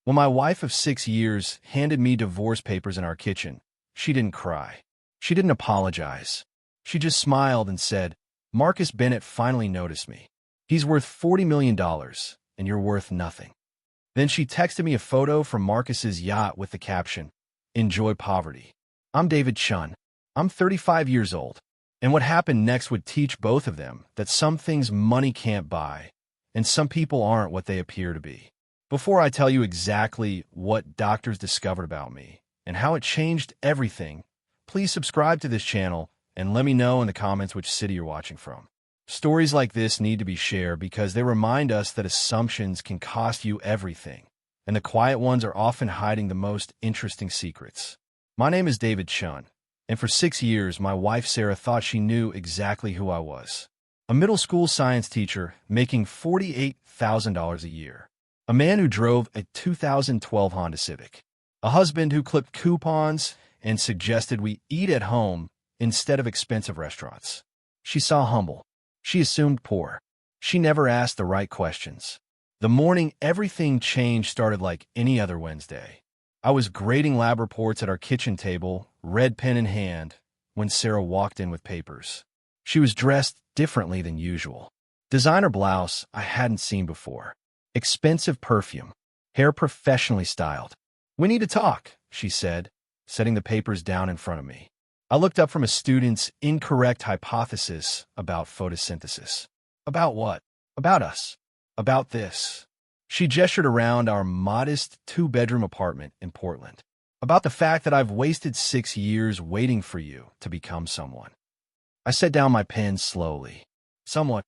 When my wife of 6 years handed me divorce papers in our kitchen, she didn't cry. She didn't apologize. She just smiled and said, "Marcus Bennett finally noticed me. He's worth $40 million, and you're worth nothing." Then she texted me a photo from Marcus's yacht with the caption, "Enjoy poverty." I'm David Chen. I'm 35 years old. And what happened next would teach both of them that some things money can't buy, and some people aren't what they appear to be. Before I tell you exactly what doctors discovered about me and how it changed everything, please subscribe to this channel and let me know in the comments which city you're watching from. Stories like this need to be shared because they remind us that assumptions can cost you everything, and the quiet ones are often hiding the most interesting secrets. My name is David Chen, and for 6 years, my wife Sarah thought she knew exactly who I was. A middle school science teacher making $48,000 a year. A man who drove a 2012 Honda Civic. A husband who clipped coupons and suggested we eat at home instead of expensive restaurants. She saw humble. She assumed poor. She never asked the right questions. The morning everything changed started like any other Wednesday. I was grading lab reports at our kitchen table, red pen in hand, when Sarah walked in with papers. She was dressed differently than usual. Designer blouse I hadn't seen before. Expensive perfume. Hair professionally styled. "We need to talk," she said, setting the papers down in front of me. I looked up from a student's incorrect hypothesis about photosynthesis. About what? About us. About this. She gestured around our modest 2-bedroom apartment in Portland. About the fact that I've wasted 6 years waiting for you to become someone. I set down my pen slowly. Someone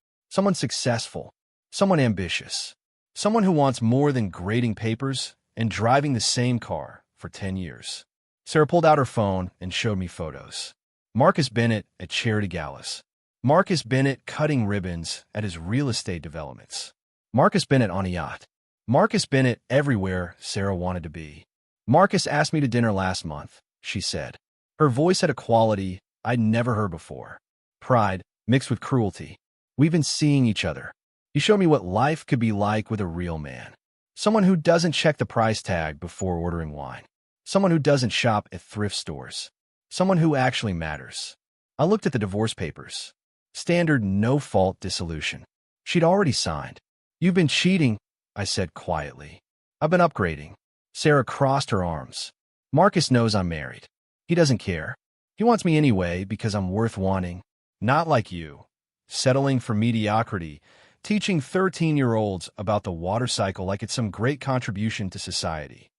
successful. Someone ambitious. Someone who wants more than grading papers and driving the same car for 10 years. Sarah pulled out her phone and showed me photos. Marcus Bennett at charity galas. Marcus Bennett cutting ribbons at his real estate developments. Marcus Bennett on a yacht. Marcus Bennett everywhere Sarah wanted to be. "Marcus asked me to dinner last month," she said. Her voice had a quality I'd never heard before. Pride mixed with cruelty. "We've been seeing each other. He showed me what life could be like with a real man. Someone who doesn't check the price tag before ordering wine. Someone who doesn't shop at thrift stores. Someone who actually matters." I looked at the divorce papers. Standard no-fault dissolution. She'd already signed. "You've been cheating," I said quietly. "I've been upgrading." Sarah crossed her arms. "Marcus knows I'm married. He doesn't care. He wants me anyway because I'm worth wanting. Not like you. Settling for mediocrity. Teaching 13-year-olds about the water cycle like it's some great contribution to society."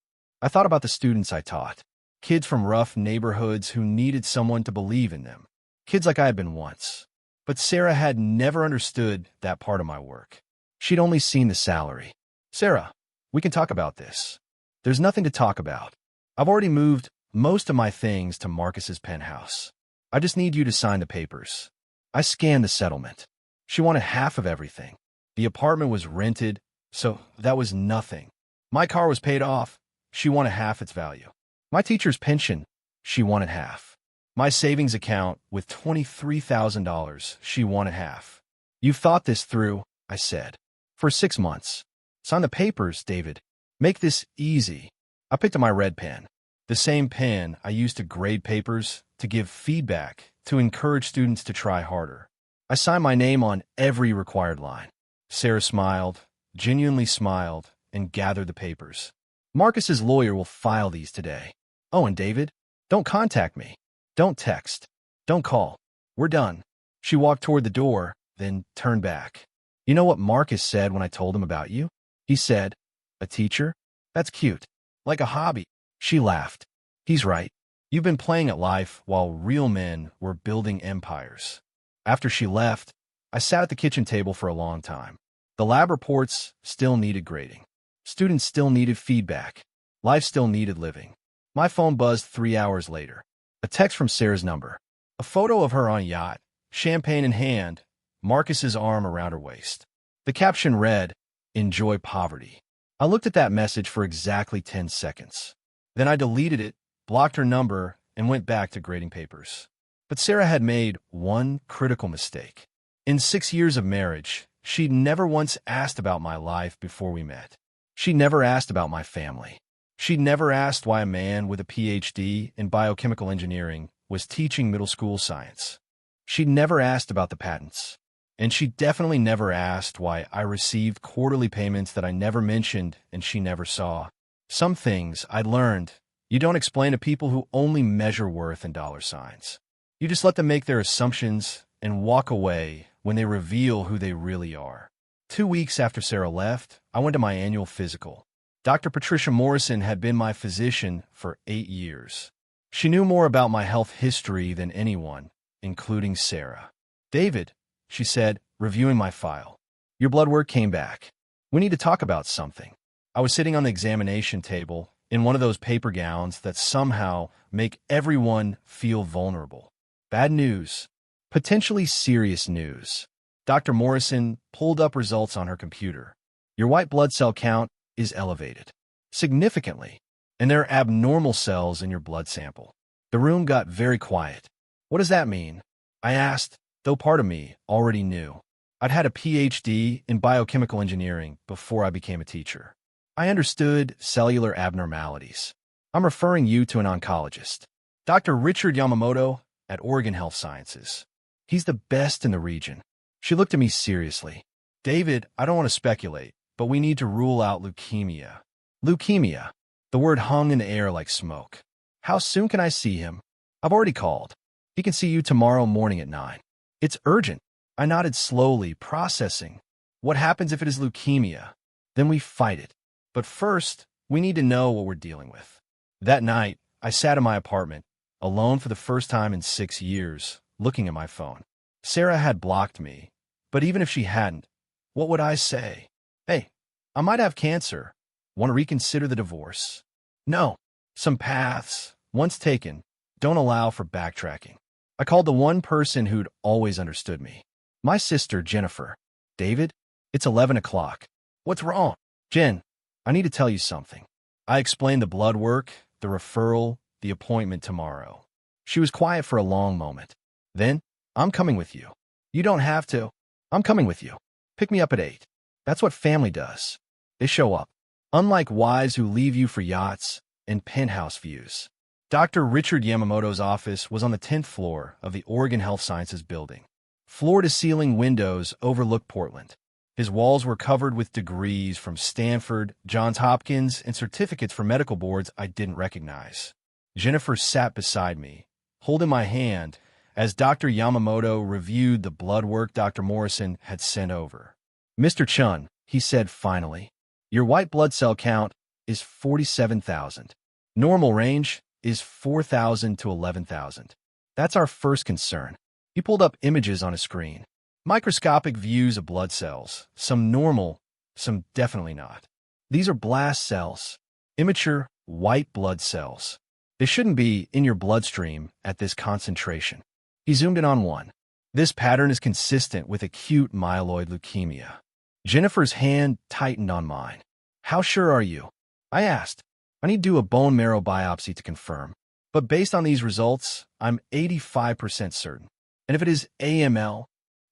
I thought about the students I taught. Kids from rough neighborhoods who needed someone to believe in them. Kids like I had been once. But Sarah had never understood that part of my work. She'd only seen the salary. "Sarah, we can talk about this." "There's nothing to talk about. I've already moved most of my things to Marcus's penthouse. I just need you to sign the papers." I scanned the settlement. She wanted half of everything. The apartment was rented, so that was nothing. My car was paid off. She wanted half its value. My teacher's pension, she wanted half. My savings account with $23,000, she wanted half. "You've thought this through," I said. "For 6 months. Sign the papers, David. Make this easy." I picked up my red pen. The same pen I used to grade papers, to give feedback, to encourage students to try harder. I signed my name on every required line. Sarah smiled, genuinely smiled, and gathered the papers. "Marcus's lawyer will file these today. Oh, and David, don't contact me. Don't text. Don't call. We're done." She walked toward the door, then turned back. "You know what Marcus said when I told him about you? He said, 'A teacher? That's cute. Like a hobby.'" She laughed. "He's right. You've been playing at life while real men were building empires." After she left, I sat at the kitchen table for a long time. The lab reports still needed grading. Students still needed feedback. Life still needed living. My phone buzzed 3 hours later. A text from Sarah's number. A photo of her on a yacht, champagne in hand, Marcus's arm around her waist. The caption read, "Enjoy poverty." I looked at that message for exactly 10 seconds. Then I deleted it, blocked her number, and went back to grading papers. But Sarah had made one critical mistake. In 6 years of marriage, she'd never once asked about my life before we met. She never asked about my family. She never asked why a man with a PhD in biochemical engineering was teaching middle school science. She never asked about the patents. And she definitely never asked why I received quarterly payments that I never mentioned and she never saw. Some things I learned you don't explain to people who only measure worth in dollar signs. You just let them make their assumptions and walk away when they reveal who they really are. 2 weeks after Sarah left, I went to my annual physical. Dr. Patricia Morrison had been my physician for 8 years. She knew more about my health history than anyone, including Sarah. "David," she said, reviewing my file, "your blood work came back. We need to talk about something." I was sitting on the examination table in one of those paper gowns that somehow make everyone feel vulnerable. Bad news. Potentially serious news. Dr. Morrison pulled up results on her computer. "Your white blood cell count is elevated. Significantly. And there are abnormal cells in your blood sample." The room got very quiet. "What does that mean?" I asked, though part of me already knew. I'd had a PhD in biochemical engineering before I became a teacher. I understood cellular abnormalities. "I'm referring you to an oncologist. Dr. Richard Yamamoto at Oregon Health Sciences. He's the best in the region." She looked at me seriously. "David, I don't want to speculate, but we need to rule out leukemia." Leukemia. The word hung in the air like smoke. "How soon can I see him?" "I've already called. He can see you tomorrow morning at 9. "It's urgent." I nodded slowly, processing. "What happens if it is leukemia?" "Then we fight it. But first, we need to know what we're dealing with." That night, I sat in my apartment, alone for the first time in 6 years, looking at my phone. Sarah had blocked me, but even if she hadn't, what would I say? "Hey, I might have cancer. Want to reconsider the divorce?" No. Some paths, once taken, don't allow for backtracking. I called the one person who'd always understood me. My sister, Jennifer. "David, it's 11 o'clock. What's wrong?" "Jen, I need to tell you something." I explained the blood work, the referral, the appointment tomorrow. She was quiet for a long moment. Then, "I'm coming with you." "You don't have to." "I'm coming with you. Pick me up at 8. That's what family does. They show up. Unlike wives who leave you for yachts and penthouse views." Dr. Richard Yamamoto's office was on the 10th floor of the Oregon Health Sciences building. Floor-to-ceiling windows overlooked Portland. His walls were covered with degrees from Stanford, Johns Hopkins, and certificates from medical boards I didn't recognize. Jennifer sat beside me, holding my hand, as Dr. Yamamoto reviewed the blood work Dr. Morrison had sent over. "Mr. Chen," he said finally, "your white blood cell count is 47,000. Normal range is 4,000 to 11,000. That's our first concern." He pulled up images on a screen. Microscopic views of blood cells, some normal, some definitely not. "These are blast cells, immature white blood cells. They shouldn't be in your bloodstream at this concentration." He zoomed in on one. "This pattern is consistent with acute myeloid leukemia." Jennifer's hand tightened on mine. "How sure are you?" I asked. "I need to do a bone marrow biopsy to confirm. But based on these results, I'm 85% certain. And if it is AML?"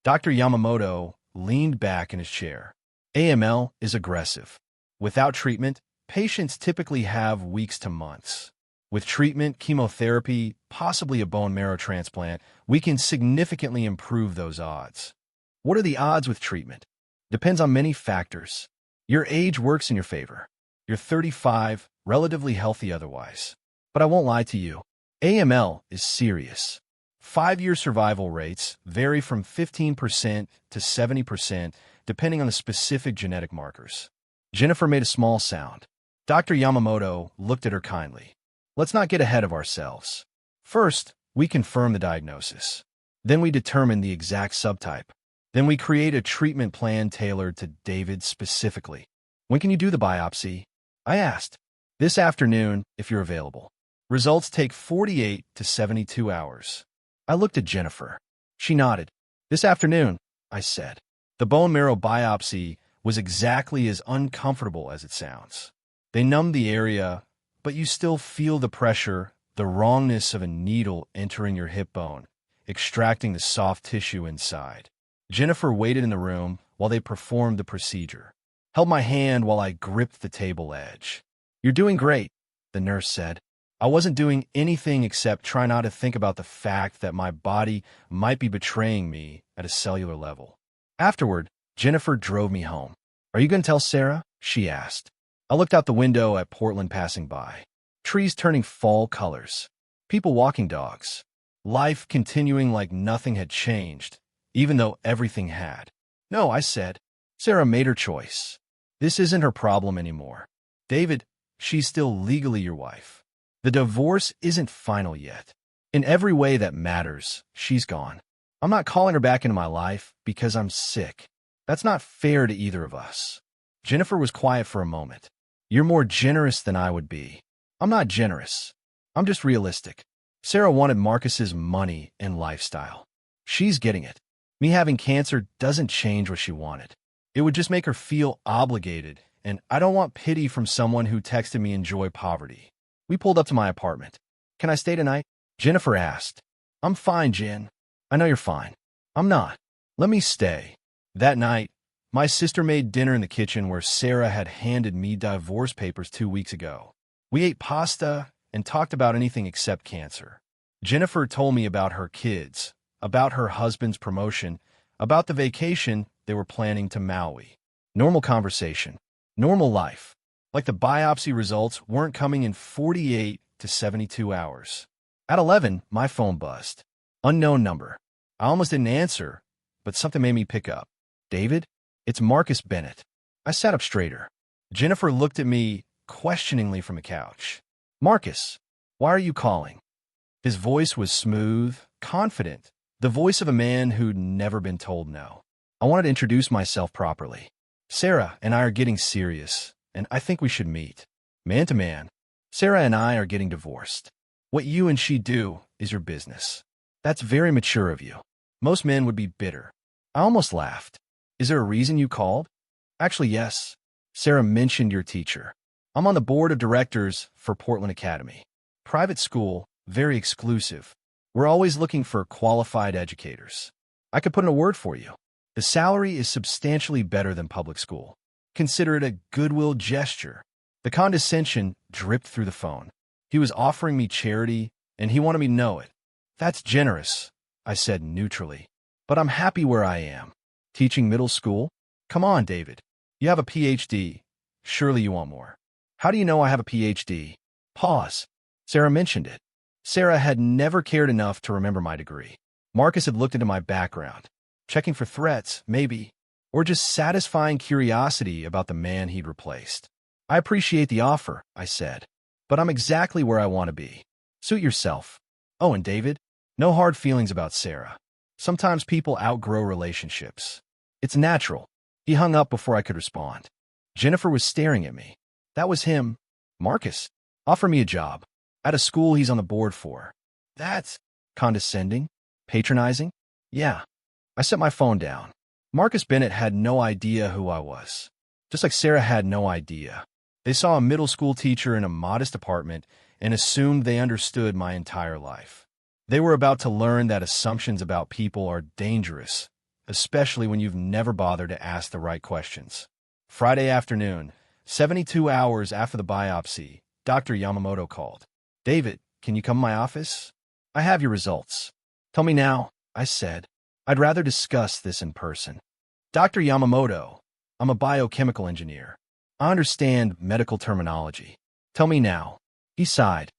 Dr. Yamamoto leaned back in his chair. "AML is aggressive. Without treatment, patients typically have weeks to months. With treatment, chemotherapy, possibly a bone marrow transplant, we can significantly improve those odds." "What are the odds with treatment?" "Depends on many factors. Your age works in your favor. You're 35, relatively healthy otherwise. But I won't lie to you. AML is serious. 5-year survival rates vary from 15% to 70%, depending on the specific genetic markers." Jennifer made a small sound. Dr. Yamamoto looked at her kindly. "Let's not get ahead of ourselves. First, we confirm the diagnosis. Then we determine the exact subtype. Then we create a treatment plan tailored to David specifically." "When can you do the biopsy?" I asked. "This afternoon, if you're available. Results take 48 to 72 hours. I looked at Jennifer. She nodded. "This afternoon," I said. The bone marrow biopsy was exactly as uncomfortable as it sounds. They numb the area, but you still feel the pressure, the wrongness of a needle entering your hip bone, extracting the soft tissue inside. Jennifer waited in the room while they performed the procedure. held my hand while I gripped the table edge. "You're doing great," the nurse said. I wasn't doing anything except try not to think about the fact that my body might be betraying me at a cellular level. Afterward, Jennifer drove me home. "Are you going to tell Sarah?" she asked. I looked out the window at Portland passing by. Trees turning fall colors. People walking dogs. Life continuing like nothing had changed, even though everything had. "No," I said. "Sarah made her choice. This isn't her problem anymore. David, she's still legally your wife. The divorce isn't final yet. In every way that matters, she's gone. I'm not calling her back into my life because I'm sick. That's not fair to either of us." Jennifer was quiet for a moment. "You're more generous than I would be." "I'm not generous. I'm just realistic. Sarah wanted Marcus's money and lifestyle. She's getting it. Me having cancer doesn't change what she wanted. It would just make her feel obligated, and I don't want pity from someone who texted me enjoy poverty." We pulled up to my apartment. "Can I stay tonight?" Jennifer asked. "I'm fine, Jen." "I know you're fine." "I'm not. Let me stay." That night, my sister made dinner in the kitchen where Sarah had handed me divorce papers 2 weeks ago. We ate pasta and talked about anything except cancer. Jennifer told me about her kids, about her husband's promotion, about the vacation they were planning to Maui. Normal conversation. Normal life. Like the biopsy results weren't coming in 48 to 72 hours. At 11, my phone buzzed. Unknown number. I almost didn't answer, but something made me pick up. "David, it's Marcus Bennett." I sat up straighter. Jennifer looked at me questioningly from the couch. "Marcus, why are you calling?" His voice was smooth, confident, the voice of a man who'd never been told no. I wanted to introduce myself properly. "Sarah and I are getting serious, and I think we should meet. Man to man. Sarah and I are getting divorced. What you and she do is your business." "That's very mature of you. Most men would be bitter." I almost laughed. "Is there a reason you called?" "Actually, yes. Sarah mentioned your teacher. I'm on the board of directors for Portland Academy. Private school, very exclusive. We're always looking for qualified educators. I could put in a word for you. The salary is substantially better than public school. Consider it a goodwill gesture." The condescension dripped through the phone. He was offering me charity, and he wanted me to know it. "That's generous," I said neutrally. "But I'm happy where I am." "Teaching middle school? Come on, David. You have a PhD. Surely you want more." "How do you know I have a PhD?" Pause. Sarah mentioned it. Sarah had never cared enough to remember my degree. Marcus had looked into my background. Checking for threats, maybe. Or just satisfying curiosity about the man he'd replaced. "I appreciate the offer," I said. "But I'm exactly where I want to be. Suit yourself. Oh, and David, no hard feelings about Sarah. Sometimes people outgrow relationships. It's natural." He hung up before I could respond. Jennifer was staring at me. That was him. "Marcus, offer me a job. At a school he's on the board for." "That's condescending? Patronizing?" "Yeah." I set my phone down. Marcus Bennett had no idea who I was. Just like Sarah had no idea. They saw a middle school teacher in a modest apartment and assumed they understood my entire life. They were about to learn that assumptions about people are dangerous, especially when you've never bothered to ask the right questions. Friday afternoon, 72 hours after the biopsy, Dr. Yamamoto called. "David, can you come to my office? I have your results." "Tell me now," I said. "I'd rather discuss this in person." "Dr. Yamamoto, I'm a biochemical engineer. I understand medical terminology. Tell me now." He sighed.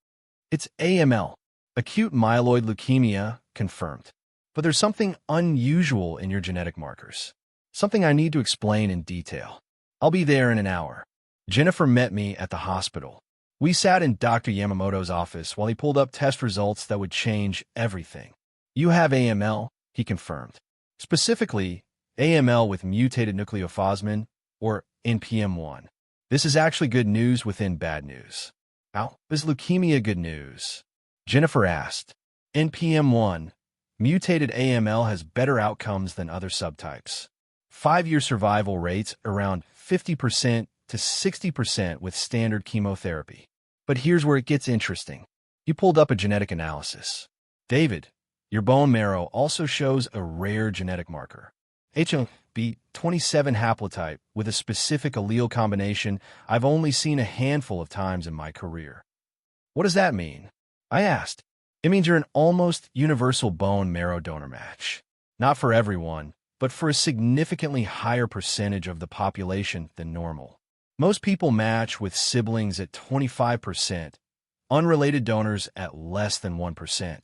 "It's AML, acute myeloid leukemia, confirmed. But there's something unusual in your genetic markers. Something I need to explain in detail. I'll be there in an hour." Jennifer met me at the hospital. We sat in Dr. Yamamoto's office while he pulled up test results that would change everything. "You have AML," he confirmed. "Specifically, AML with mutated nucleophosmin, or NPM1. This is actually good news within bad news." "How is leukemia good news?" Jennifer asked. "NPM1, mutated AML has better outcomes than other subtypes. 5-year survival rates around 50% to 60% with standard chemotherapy. But here's where it gets interesting." He pulled up a genetic analysis. "David, your bone marrow also shows a rare genetic marker. B27 haplotype with a specific allele combination I've only seen a handful of times in my career. What does that mean? I asked. It means you're an almost universal bone marrow donor match. Not for everyone, but for a significantly higher percentage of the population than normal. Most people match with siblings at 25%, unrelated donors at less than 1%.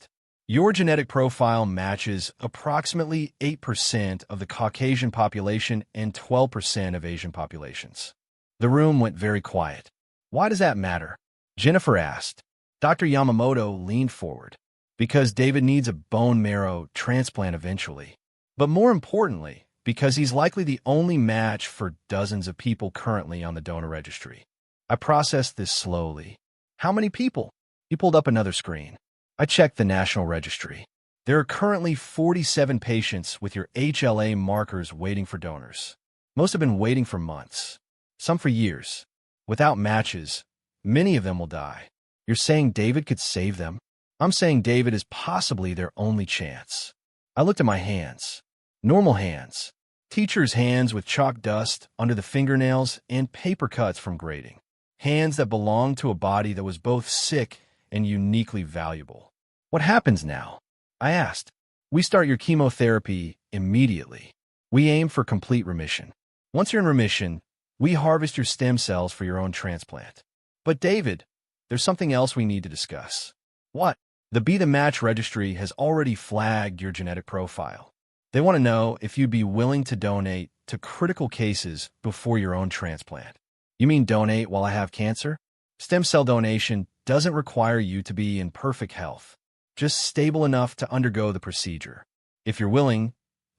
Your genetic profile matches approximately 8% of the Caucasian population and 12% of Asian populations. The room went very quiet. Why does that matter? Jennifer asked. Dr. Yamamoto leaned forward. Because David needs a bone marrow transplant eventually. But more importantly, because he's likely the only match for dozens of people currently on the donor registry. I processed this slowly. How many people? He pulled up another screen. I checked the national registry. There are currently 47 patients with your HLA markers waiting for donors. Most have been waiting for months, some for years. Without matches, many of them will die. You're saying David could save them? I'm saying David is possibly their only chance. I looked at my hands. Normal hands. Teachers' hands with chalk dust under the fingernails and paper cuts from grading. Hands that belonged to a body that was both sick and uniquely valuable. What happens now? I asked. We start your chemotherapy immediately. We aim for complete remission. Once you're in remission, we harvest your stem cells for your own transplant. But David, there's something else we need to discuss. What? The Be the Match registry has already flagged your genetic profile. They want to know if you'd be willing to donate to critical cases before your own transplant. You mean donate while I have cancer? Stem cell donation doesn't require you to be in perfect health, just stable enough to undergo the procedure. If you're willing,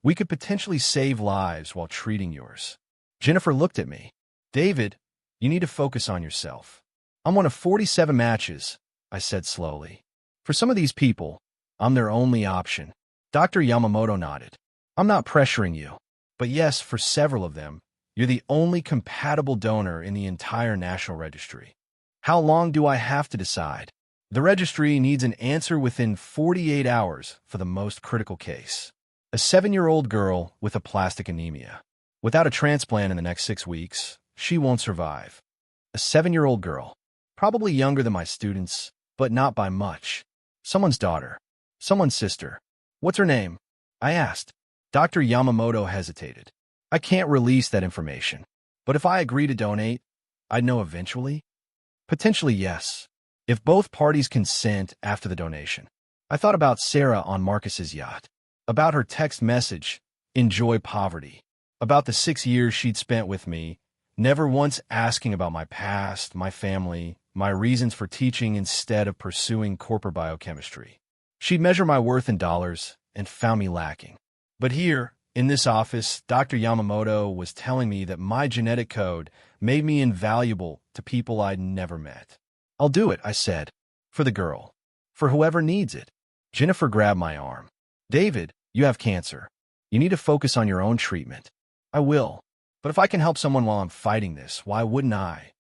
we could potentially save lives while treating yours. Jennifer looked at me. David, you need to focus on yourself. I'm one of 47 matches, I said slowly. For some of these people, I'm their only option. Dr. Yamamoto nodded. I'm not pressuring you, but yes, for several of them, you're the only compatible donor in the entire national registry. How long do I have to decide? The registry needs an answer within 48 hours for the most critical case. A 7-year-old girl with aplastic anemia. Without a transplant in the next 6 weeks, she won't survive. A 7-year-old girl, probably younger than my students, but not by much. Someone's daughter. Someone's sister. What's her name? I asked. Dr. Yamamoto hesitated. I can't release that information. But if I agree to donate, I'd know eventually? Potentially yes, if both parties consent after the donation. I thought about Sarah on Marcus's yacht, about her text message, enjoy poverty, about the 6 years she'd spent with me, never once asking about my past, my family, my reasons for teaching instead of pursuing corporate biochemistry. She'd measure my worth in dollars and found me lacking. But here, in this office, Dr. Yamamoto was telling me that my genetic code made me invaluable to people I'd never met. I'll do it, I said. For the girl. For whoever needs it. Jennifer grabbed my arm. David, you have cancer. You need to focus on your own treatment. I will. But if I can help someone while I'm fighting this, why wouldn't I?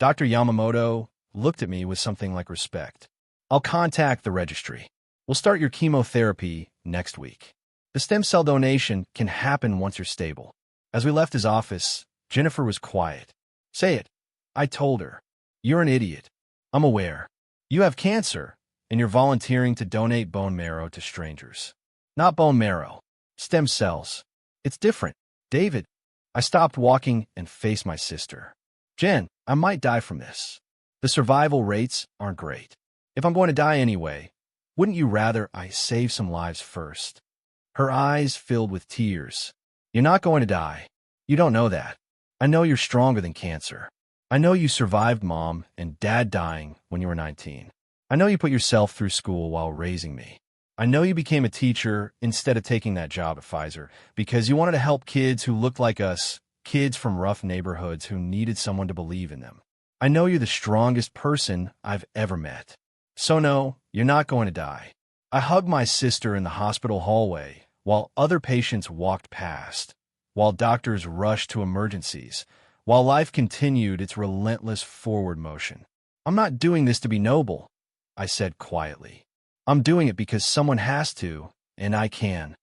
Dr. Yamamoto looked at me with something like respect. I'll contact the registry. We'll start your chemotherapy next week. The stem cell donation can happen once you're stable. As we left his office, Jennifer was quiet. Say it. I told her. You're an idiot. I'm aware. You have cancer, and you're volunteering to donate bone marrow to strangers. Not bone marrow. Stem cells. It's different. David. I stopped walking and faced my sister. Jen, I might die from this. The survival rates aren't great. If I'm going to die anyway, wouldn't you rather I save some lives first? Her eyes filled with tears. You're not going to die. You don't know that. I know you're stronger than cancer. I know you survived mom and dad dying when you were 19. I know you put yourself through school while raising me. I know you became a teacher instead of taking that job at Pfizer because you wanted to help kids who looked like us, kids from rough neighborhoods who needed someone to believe in them. I know you're the strongest person I've ever met. So no, you're not going to die. I hugged my sister in the hospital hallway while other patients walked past, while doctors rushed to emergencies, while life continued its relentless forward motion. I'm not doing this to be noble, I said quietly. I'm doing it because someone has to, and I can.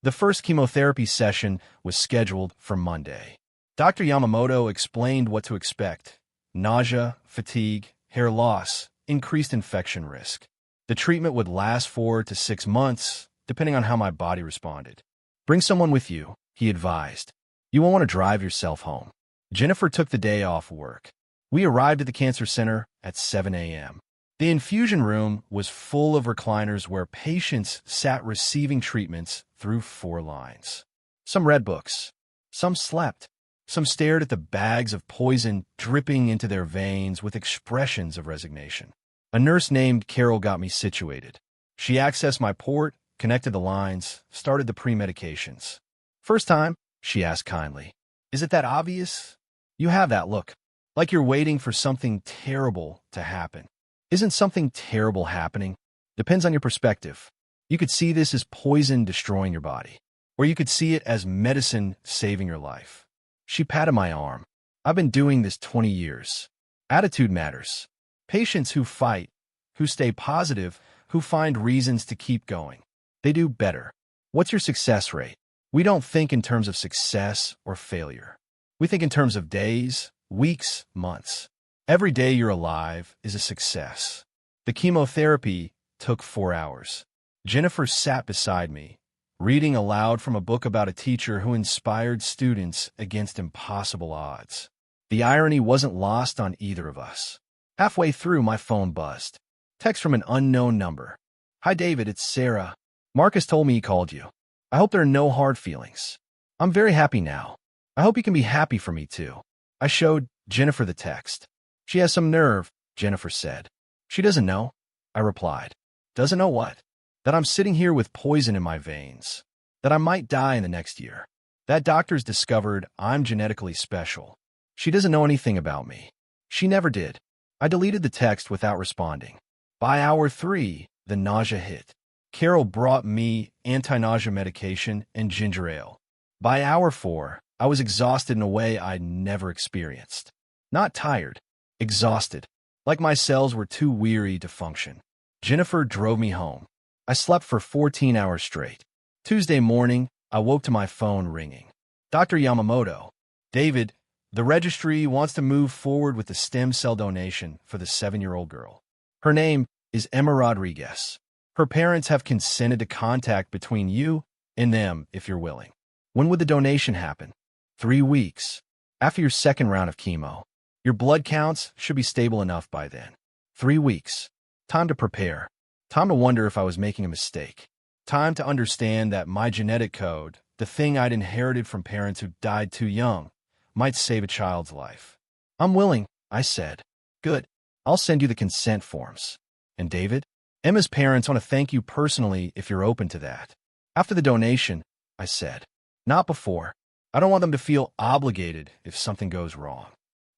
The first chemotherapy session was scheduled for Monday. Dr. Yamamoto explained what to expect: nausea, fatigue, hair loss, increased infection risk. The treatment would last 4 to 6 months, depending on how my body responded. Bring someone with you, he advised. You won't want to drive yourself home. Jennifer took the day off work. We arrived at the cancer center at 7 a.m. The infusion room was full of recliners where patients sat receiving treatments through 4 lines. Some read books. Some slept. Some stared at the bags of poison dripping into their veins with expressions of resignation. A nurse named Carol got me situated. She accessed my port, connected the lines, started the pre-medications. First time? She asked kindly. Is it that obvious? You have that look, like you're waiting for something terrible to happen. Isn't something terrible happening? Depends on your perspective. You could see this as poison destroying your body, or you could see it as medicine saving your life. She patted my arm. I've been doing this 20 years. Attitude matters. Patients who fight, who stay positive, who find reasons to keep going, they do better. What's your success rate? We don't think in terms of success or failure. We think in terms of days, weeks, months. Every day you're alive is a success. The chemotherapy took 4 hours. Jennifer sat beside me, reading aloud from a book about a teacher who inspired students against impossible odds. The irony wasn't lost on either of us. Halfway through, my phone buzzed. Text from an unknown number. Hi, David, it's Sarah. Marcus told me he called you. I hope there are no hard feelings. I'm very happy now. I hope you can be happy for me, too. I showed Jennifer the text. She has some nerve, Jennifer said. She doesn't know, I replied. Doesn't know what? That I'm sitting here with poison in my veins. That I might die in the next year. That doctors discovered I'm genetically special. She doesn't know anything about me. She never did. I deleted the text without responding. By hour 3, the nausea hit. Carol brought me anti-nausea medication and ginger ale. By hour 4, I was exhausted in a way I'd never experienced. Not tired, exhausted, like my cells were too weary to function. Jennifer drove me home. I slept for 14 hours straight. Tuesday morning, I woke to my phone ringing. Dr. Yamamoto, David, the registry wants to move forward with the stem cell donation for the 7-year-old girl. Her name is Emma Rodriguez. Her parents have consented to contact between you and them if you're willing. When would the donation happen? 3 weeks. After your second round of chemo. Your blood counts should be stable enough by then. 3 weeks. Time to prepare. Time to wonder if I was making a mistake. Time to understand that my genetic code, the thing I'd inherited from parents who died too young, might save a child's life. I'm willing, I said. Good. I'll send you the consent forms. And David? Emma's parents want to thank you personally if you're open to that. After the donation, I said. Not before. I don't want them to feel obligated if something goes wrong.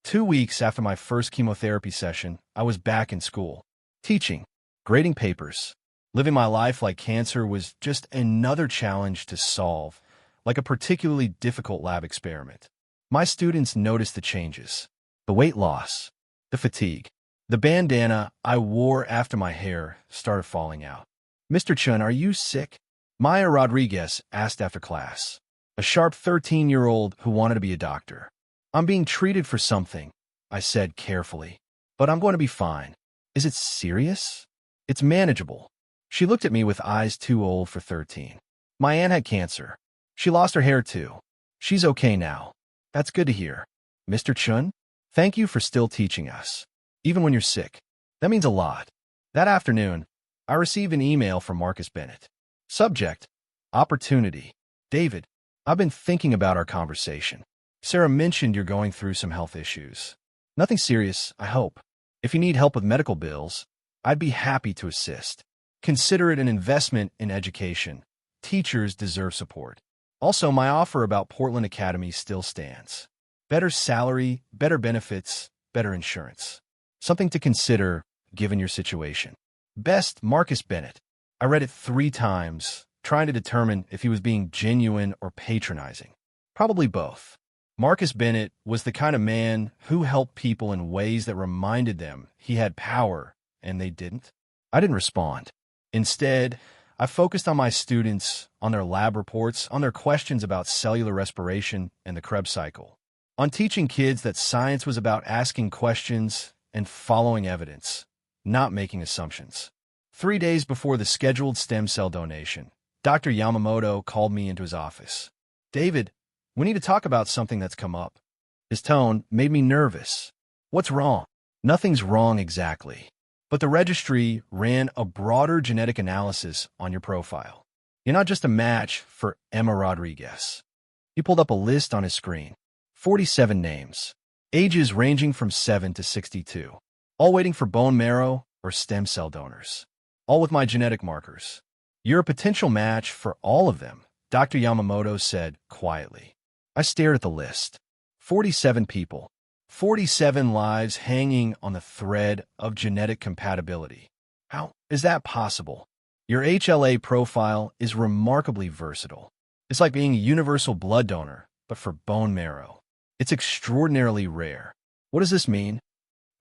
2 weeks after my first chemotherapy session, I was back in school. Teaching. Grading papers. Living my life like cancer was just another challenge to solve, like a particularly difficult lab experiment. My students noticed the changes. The weight loss. The fatigue. The bandana I wore after my hair started falling out. Mr. Chen, are you sick? Maya Rodriguez asked after class. A sharp 13-year-old who wanted to be a doctor. I'm being treated for something, I said carefully. But I'm going to be fine. Is it serious? It's manageable. She looked at me with eyes too old for 13. My aunt had cancer. She lost her hair too. She's okay now. That's good to hear. Mr. Chun, thank you for still teaching us. Even when you're sick. That means a lot. That afternoon, I received an email from Marcus Bennett. Subject: Opportunity. David, I've been thinking about our conversation. Sarah mentioned you're going through some health issues. Nothing serious, I hope. If you need help with medical bills, I'd be happy to assist. Consider it an investment in education. Teachers deserve support. Also, my offer about Portland Academy still stands. Better salary, better benefits, better insurance. Something to consider, given your situation. Best, Marcus Bennett. I read it 3 times, trying to determine if he was being genuine or patronizing. Probably both. Marcus Bennett was the kind of man who helped people in ways that reminded them he had power, and they didn't. I didn't respond. Instead, I focused on my students, on their lab reports, on their questions about cellular respiration and the Krebs cycle, on teaching kids that science was about asking questions and following evidence, not making assumptions. 3 days before the scheduled stem cell donation, Dr. Yamamoto called me into his office. "David, we need to talk about something that's come up." His tone made me nervous. "What's wrong?" "Nothing's wrong exactly. But the registry ran a broader genetic analysis on your profile. You're not just a match for Emma Rodriguez." He pulled up a list on his screen. 47 names. Ages ranging from 7 to 62. All waiting for bone marrow or stem cell donors. All with my genetic markers. "You're a potential match for all of them," Dr. Yamamoto said quietly. I stared at the list. 47 people. 47 lives hanging on the thread of genetic compatibility. How is that possible? Your HLA profile is remarkably versatile. It's like being a universal blood donor, but for bone marrow. It's extraordinarily rare. What does this mean?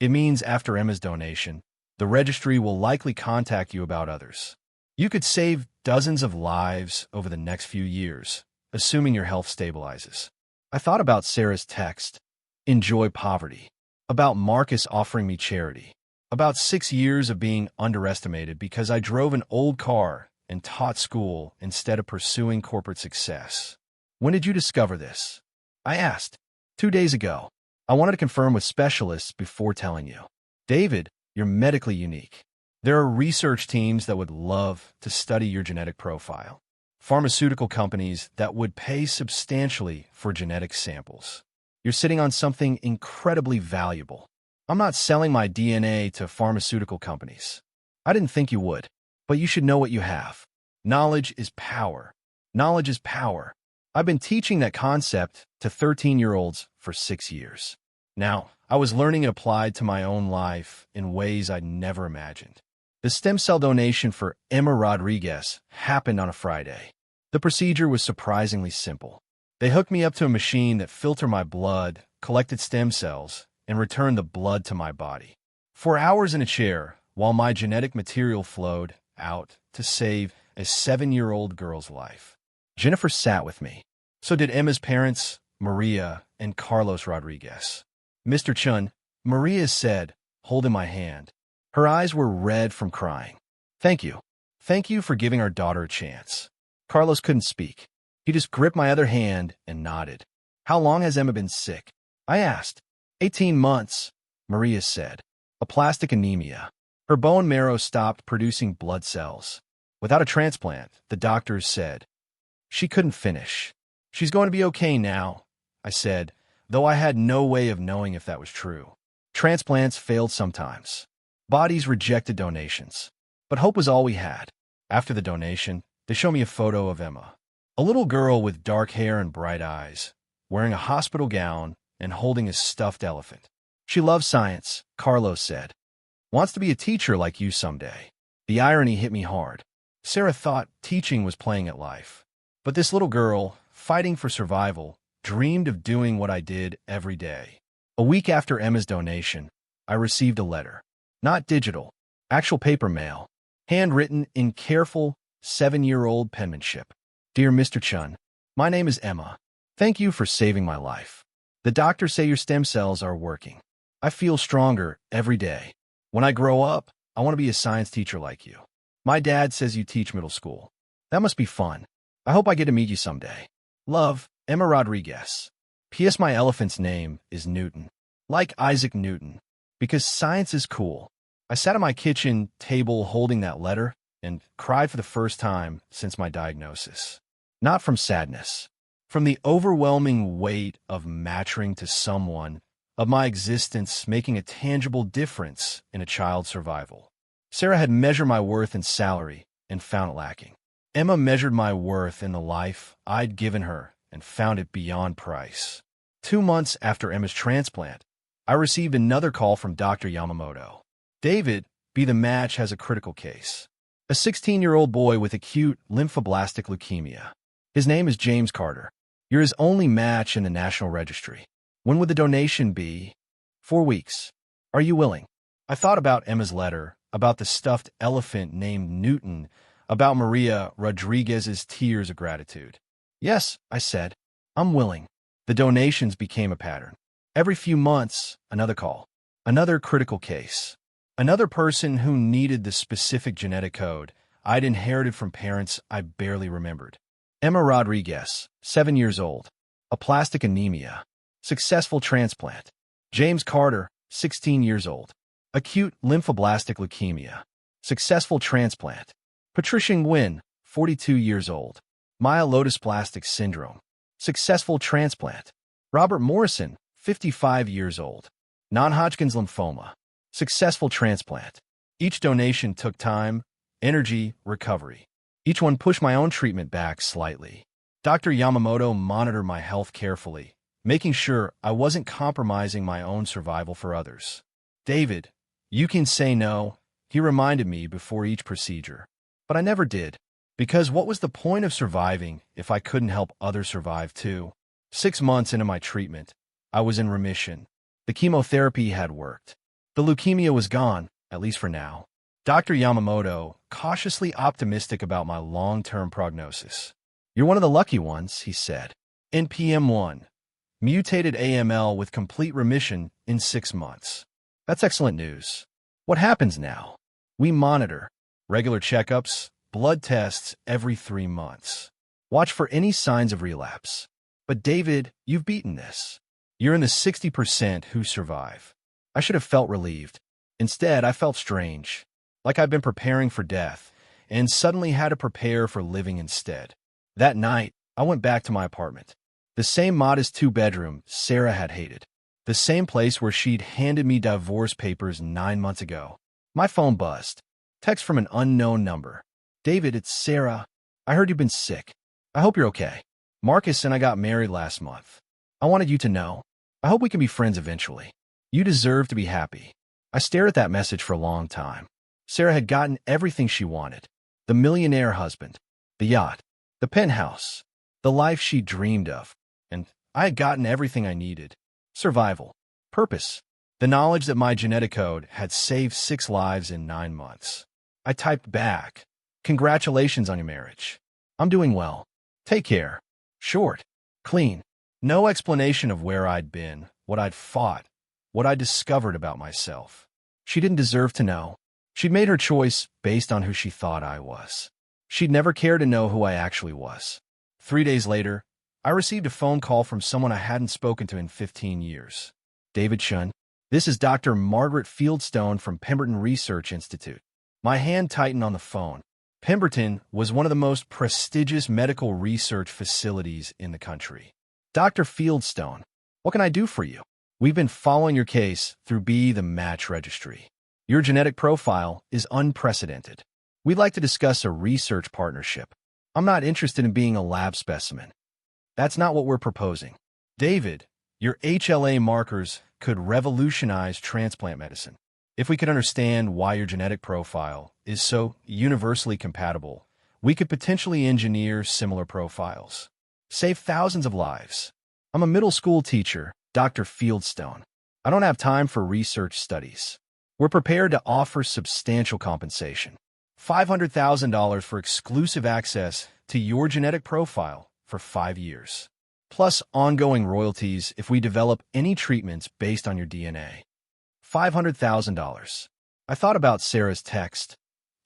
It means after Emma's donation, the registry will likely contact you about others. You could save dozens of lives over the next few years, assuming your health stabilizes. I thought about Sarah's text, "Enjoy poverty," about Marcus offering me charity, about 6 years of being underestimated because I drove an old car and taught school instead of pursuing corporate success. "When did you discover this?" I asked. 2 days ago. I wanted to confirm with specialists before telling you." "David, you're medically unique. There are research teams that would love to study your genetic profile. Pharmaceutical companies that would pay substantially for genetic samples. You're sitting on something incredibly valuable. I'm not selling my DNA to pharmaceutical companies. I didn't think you would, but you should know what you have. Knowledge is power. Knowledge is power. I've been teaching that concept to 13-year-olds for 6 years. Now, I was learning it applied to my own life in ways I'd never imagined. The stem cell donation for Emma Rodriguez happened on a Friday. The procedure was surprisingly simple. They hooked me up to a machine that filtered my blood, collected stem cells, and returned the blood to my body. 4 hours in a chair while my genetic material flowed out to save a 7-year-old girl's life. Jennifer sat with me. So did Emma's parents, Maria and Carlos Rodriguez. "Mr. Chen," Maria said, holding my hand. Her eyes were red from crying. "Thank you. Thank you for giving our daughter a chance." Carlos couldn't speak. He just gripped my other hand and nodded. "How long has Emma been sick?" I asked. 18 months, Maria said. Aplastic anemia. Her bone marrow stopped producing blood cells. Without a transplant, the doctors said. She couldn't finish. "She's going to be okay now," I said, though I had no way of knowing if that was true. Transplants failed sometimes. Bodies rejected donations. But hope was all we had. After the donation, they showed me a photo of Emma. A little girl with dark hair and bright eyes, wearing a hospital gown and holding a stuffed elephant. "She loves science," Carlos said. "Wants to be a teacher like you someday." The irony hit me hard. Sarah thought teaching was playing at life. But this little girl, fighting for survival, dreamed of doing what I did every day. A week after Emma's donation, I received a letter. Not digital, actual paper mail, handwritten in careful 7-year-old penmanship. "Dear Mr. Chen, my name is Emma. Thank you for saving my life. The doctors say your stem cells are working. I feel stronger every day. When I grow up, I want to be a science teacher like you. My dad says you teach middle school. That must be fun. I hope I get to meet you someday. Love, Emma Rodriguez. P.S. My elephant's name is Newton. Like Isaac Newton. Because science is cool." I sat at my kitchen table holding that letter and cried for the first time since my diagnosis. Not from sadness. From the overwhelming weight of mattering to someone, of my existence making a tangible difference in a child's survival. Sarah had measured my worth in salary and found it lacking. Emma measured my worth in the life I'd given her and found it beyond price. 2 months after Emma's transplant, I received another call from Dr. Yamamoto. "David, Be the Match has a critical case. A 16-year-old boy with acute lymphoblastic leukemia. His name is James Carter. You're his only match in the National Registry. When would the donation be?" 4 weeks. "Are you willing?" I thought about Emma's letter, about the stuffed elephant named Newton, About Maria Rodriguez's tears of gratitude. Yes, I said. I'm willing. The donations became a pattern. Every few months, another call. Another critical case. Another person who needed the specific genetic code I'd inherited from parents I barely remembered. Emma Rodriguez, 7 years old. Aplastic anemia. Successful transplant. James Carter, 16 years old. Acute lymphoblastic leukemia. Successful transplant. Patricia Nguyen, 42 years old. Myelodysplastic syndrome. Successful transplant. Robert Morrison, 55 years old. Non-Hodgkin's lymphoma. Successful transplant. Each donation took time, energy, recovery. Each one pushed my own treatment back slightly. Dr. Yamamoto monitored my health carefully, making sure I wasn't compromising my own survival for others. David, you can say no, he reminded me before each procedure. But I never did, because what was the point of surviving if I couldn't help others survive too? 6 months into my treatment, I was in remission. The chemotherapy had worked. The leukemia was gone, at least for now. Dr. Yamamoto, cautiously optimistic about my long-term prognosis. You're one of the lucky ones, he said. NPM1, mutated AML with complete remission in 6 months. That's excellent news. What happens now? We monitor. Regular checkups, blood tests every 3 months. Watch for any signs of relapse. But David, you've beaten this. You're in the 60% who survive. I should have felt relieved. Instead, I felt strange, like I'd been preparing for death, and suddenly had to prepare for living instead. That night, I went back to my apartment. The same modest 2-bedroom Sarah had hated. The same place where she'd handed me divorce papers 9 months ago. My phone buzzed. Text from an unknown number. David, it's Sarah. I heard you've been sick. I hope you're okay. Marcus and I got married last month. I wanted you to know. I hope we can be friends eventually. You deserve to be happy. I stared at that message for a long time. Sarah had gotten everything she wanted. The millionaire husband, the yacht, the penthouse, the life she dreamed of. And I had gotten everything I needed. Survival. Purpose. The knowledge that my genetic code had saved 6 lives in 9 months. I typed back. Congratulations on your marriage. I'm doing well. Take care. Short. Clean. No explanation of where I'd been, what I'd fought, what I discovered about myself. She didn't deserve to know. She'd made her choice based on who she thought I was. She'd never cared to know who I actually was. 3 days later, I received a phone call from someone I hadn't spoken to in 15 years. David Chen. This is Dr. Margaret Fieldstone from Pemberton Research Institute. My hand tightened on the phone. Pemberton was one of the most prestigious medical research facilities in the country. Dr. Fieldstone, what can I do for you? We've been following your case through the Match Registry. Your genetic profile is unprecedented. We'd like to discuss a research partnership. I'm not interested in being a lab specimen. That's not what we're proposing. David, your HLA markers could revolutionize transplant medicine. If we could understand why your genetic profile is so universally compatible, we could potentially engineer similar profiles. Save thousands of lives. I'm a middle school teacher, Dr. Fieldstone. I don't have time for research studies. We're prepared to offer substantial compensation. $500,000 for exclusive access to your genetic profile for 5 years. Plus ongoing royalties if we develop any treatments based on your DNA. $500,000. I thought about Sarah's text.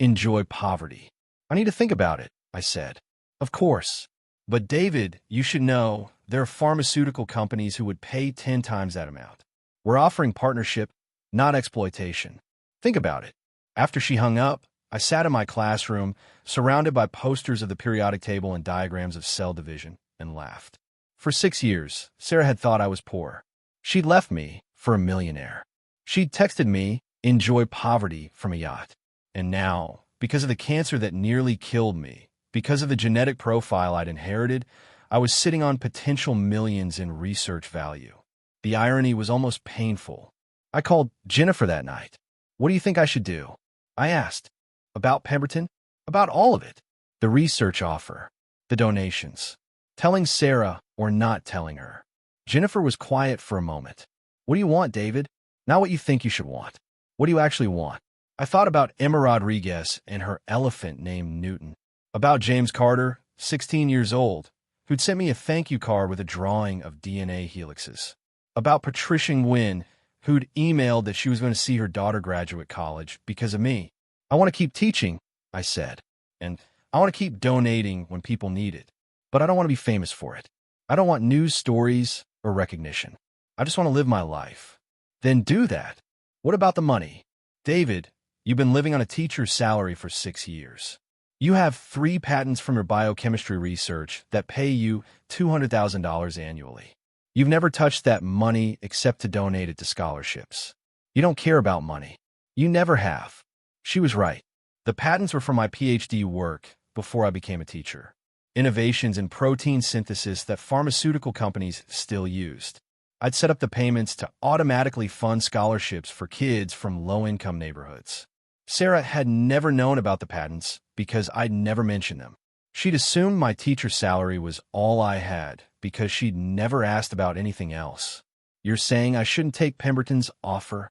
Enjoy poverty. I need to think about it, I said. Of course. But David, you should know, there are pharmaceutical companies who would pay 10 times that amount. We're offering partnership, not exploitation. Think about it. After she hung up, I sat in my classroom, surrounded by posters of the periodic table and diagrams of cell division, and laughed. For 6 years, Sarah had thought I was poor. She'd left me for a millionaire. She'd texted me, enjoy poverty from a yacht. And now, because of the cancer that nearly killed me, because of the genetic profile I'd inherited, I was sitting on potential millions in research value. The irony was almost painful. I called Jennifer that night. What do you think I should do? I asked. About Pemberton? About all of it. The research offer. The donations. Telling Sarah or not telling her. Jennifer was quiet for a moment. What do you want, David? Not what you think you should want. What do you actually want? I thought about Emma Rodriguez and her elephant named Newton. About James Carter, 16 years old, who'd sent me a thank you card with a drawing of DNA helixes. About Patricia Nguyen, who'd emailed that she was going to see her daughter graduate college because of me. I want to keep teaching, I said, and I want to keep donating when people need it. But I don't want to be famous for it. I don't want news stories or recognition. I just want to live my life. Then do that. What about the money? David, you've been living on a teacher's salary for 6 years. You have 3 patents from your biochemistry research that pay you $200,000 annually. You've never touched that money except to donate it to scholarships. You don't care about money. You never have. She was right. The patents were for my PhD work before I became a teacher. Innovations in protein synthesis that pharmaceutical companies still used. I'd set up the payments to automatically fund scholarships for kids from low-income neighborhoods. Sarah had never known about the patents because I'd never mentioned them. She'd assumed my teacher's salary was all I had because she'd never asked about anything else. You're saying I shouldn't take Pemberton's offer?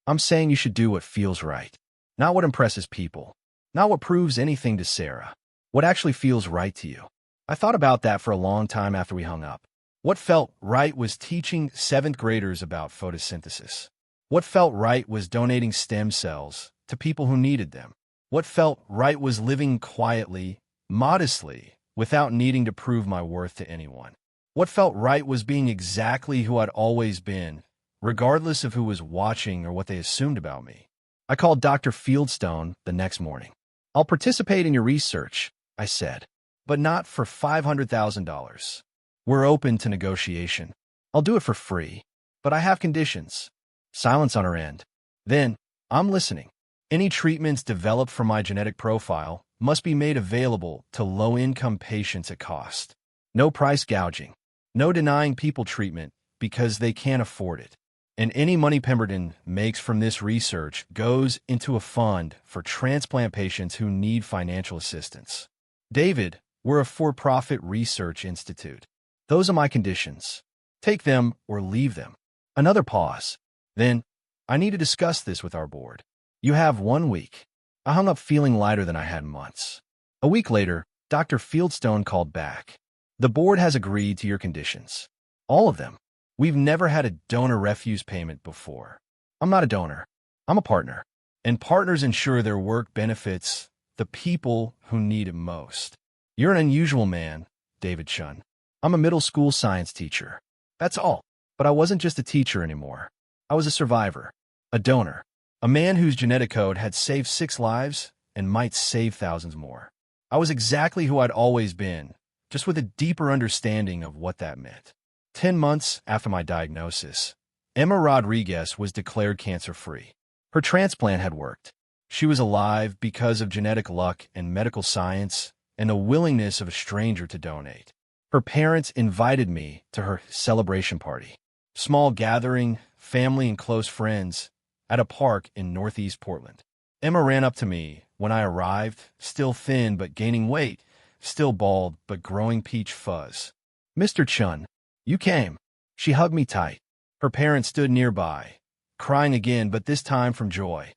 I'm saying you should do what feels right, not what impresses people, not what proves anything to Sarah, what actually feels right to you. I thought about that for a long time after we hung up. What felt right was teaching 7th graders about photosynthesis. What felt right was donating stem cells to people who needed them. What felt right was living quietly, modestly, without needing to prove my worth to anyone. What felt right was being exactly who I'd always been, regardless of who was watching or what they assumed about me. I called Dr. Fieldstone the next morning. I'll participate in your research, I said, but not for $500,000. We're open to negotiation. I'll do it for free, but I have conditions. Silence on her end. Then, I'm listening. Any treatments developed from my genetic profile must be made available to low-income patients at cost. No price gouging. No denying people treatment because they can't afford it. And any money Pemberton makes from this research goes into a fund for transplant patients who need financial assistance. David, we're a for-profit research institute. Those are my conditions. Take them or leave them. Another pause. Then, I need to discuss this with our board. You have 1 week. I hung up feeling lighter than I had in months. A week later, Dr. Fieldstone called back. The board has agreed to your conditions. All of them. We've never had a donor refuse payment before. I'm not a donor. I'm a partner. And partners ensure their work benefits the people who need it most. You're an unusual man, David Chen. I'm a middle school science teacher. That's all. But I wasn't just a teacher anymore. I was a survivor, a donor, a man whose genetic code had saved 6 lives and might save thousands more. I was exactly who I'd always been, just with a deeper understanding of what that meant. 10 months after my diagnosis, Emma Rodriguez was declared cancer-free. Her transplant had worked. She was alive because of genetic luck and medical science and the willingness of a stranger to donate. Her parents invited me to her celebration party. Small gathering, family and close friends, at a park in Northeast Portland. Emma ran up to me when I arrived, still thin but gaining weight, still bald but growing peach fuzz. Mr. Chen, you came. She hugged me tight. Her parents stood nearby, crying again, but this time from joy.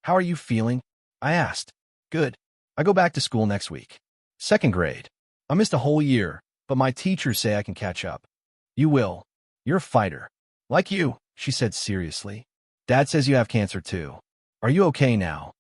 How are you feeling? I asked. Good. I go back to school next week. 2nd grade. I missed a whole year, but my teachers say I can catch up. You will. You're a fighter. Like you, she said seriously. Dad says you have cancer too. Are you okay now?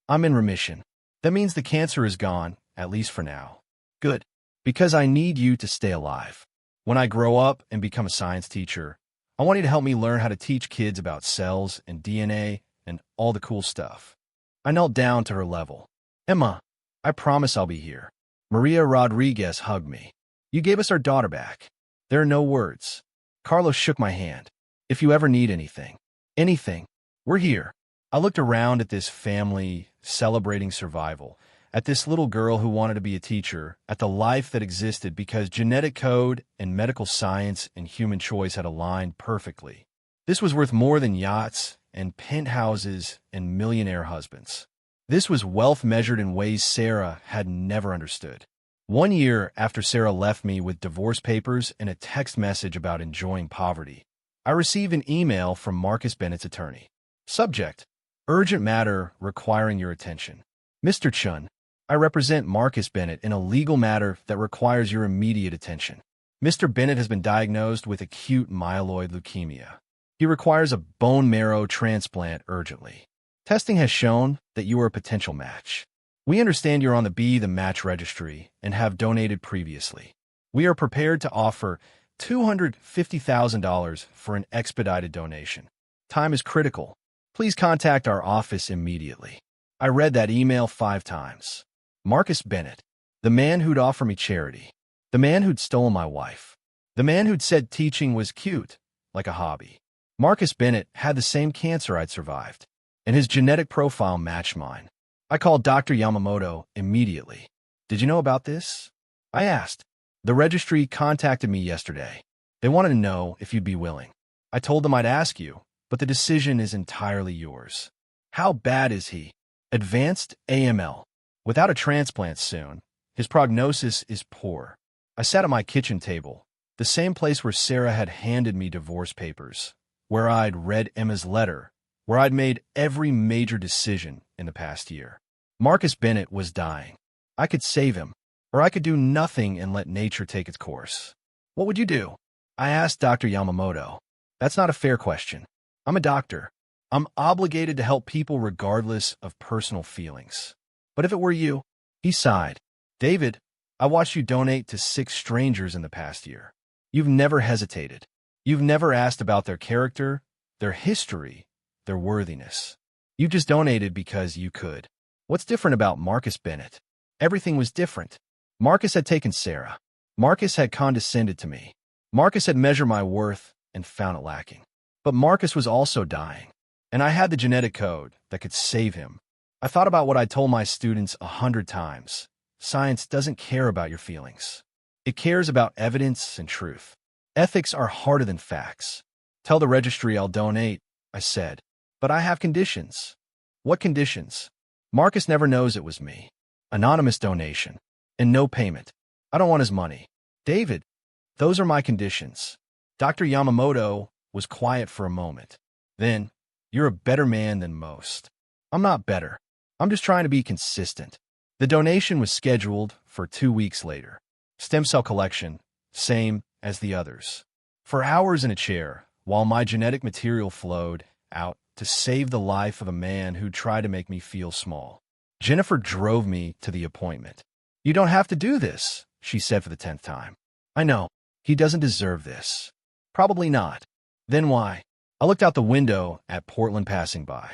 I'm in remission. That means the cancer is gone, at least for now. Good. Because I need you to stay alive. When I grow up and become a science teacher, I want you to help me learn how to teach kids about cells and DNA and all the cool stuff. I knelt down to her level. Emma, I promise I'll be here. Maria Rodriguez hugged me. You gave us our daughter back. There are no words. Carlos shook my hand. If you ever need anything, we're here. I looked around at this family celebrating survival, at this little girl who wanted to be a teacher, at the life that existed because genetic code and medical science and human choice had aligned perfectly. This was worth more than yachts and penthouses and millionaire husbands. This was wealth measured in ways Sarah had never understood. 1 year after Sarah left me with divorce papers and a text message about enjoying poverty, I received an email from Marcus Bennett's attorney. Subject: Urgent matter requiring your attention. Mr. Chen, I represent Marcus Bennett in a legal matter that requires your immediate attention. Mr. Bennett has been diagnosed with acute myeloid leukemia. He requires a bone marrow transplant urgently. Testing has shown that you are a potential match. We understand you're on the Be the Match registry and have donated previously. We are prepared to offer $250,000 for an expedited donation. Time is critical. Please contact our office immediately. I read that email 5 times. Marcus Bennett, the man who'd offer me charity, the man who'd stolen my wife, the man who'd said teaching was cute, like a hobby. Marcus Bennett had the same cancer I'd survived, and his genetic profile matched mine. I called Dr. Yamamoto immediately. Did you know about this? I asked. The registry contacted me yesterday. They wanted to know if you'd be willing. I told them I'd ask you, but the decision is entirely yours. How bad is he? Advanced AML. Without a transplant soon, his prognosis is poor. I sat at my kitchen table, the same place where Sarah had handed me divorce papers, where I'd read Emma's letter, where I'd made every major decision in the past year. Marcus Bennett was dying. I could save him, or I could do nothing and let nature take its course. What would you do? I asked Dr. Yamamoto. That's not a fair question. I'm a doctor. I'm obligated to help people regardless of personal feelings. But if it were you, he sighed. David, I watched you donate to 6 strangers in the past year. You've never hesitated. You've never asked about their character, their history, their worthiness. You just donated because you could. What's different about Marcus Bennett? Everything was different. Marcus had taken Sarah. Marcus had condescended to me. Marcus had measured my worth and found it lacking. But Marcus was also dying, and I had the genetic code that could save him. I thought about what I told my students 100 times. Science doesn't care about your feelings. It cares about evidence and truth. Ethics are harder than facts. Tell the registry I'll donate, I said. But I have conditions. What conditions? Marcus never knows it was me. Anonymous donation. And no payment. I don't want his money. David, those are my conditions. Dr. Yamamoto was quiet for a moment. Then, you're a better man than most. I'm not better. I'm just trying to be consistent. The donation was scheduled for 2 weeks later. Stem cell collection, same as the others. For hours in a chair, while my genetic material flowed out to save the life of a man who tried to make me feel small. Jennifer drove me to the appointment. You don't have to do this, she said for the 10th time. I know. He doesn't deserve this. Probably not. Then why? I looked out the window at Portland passing by.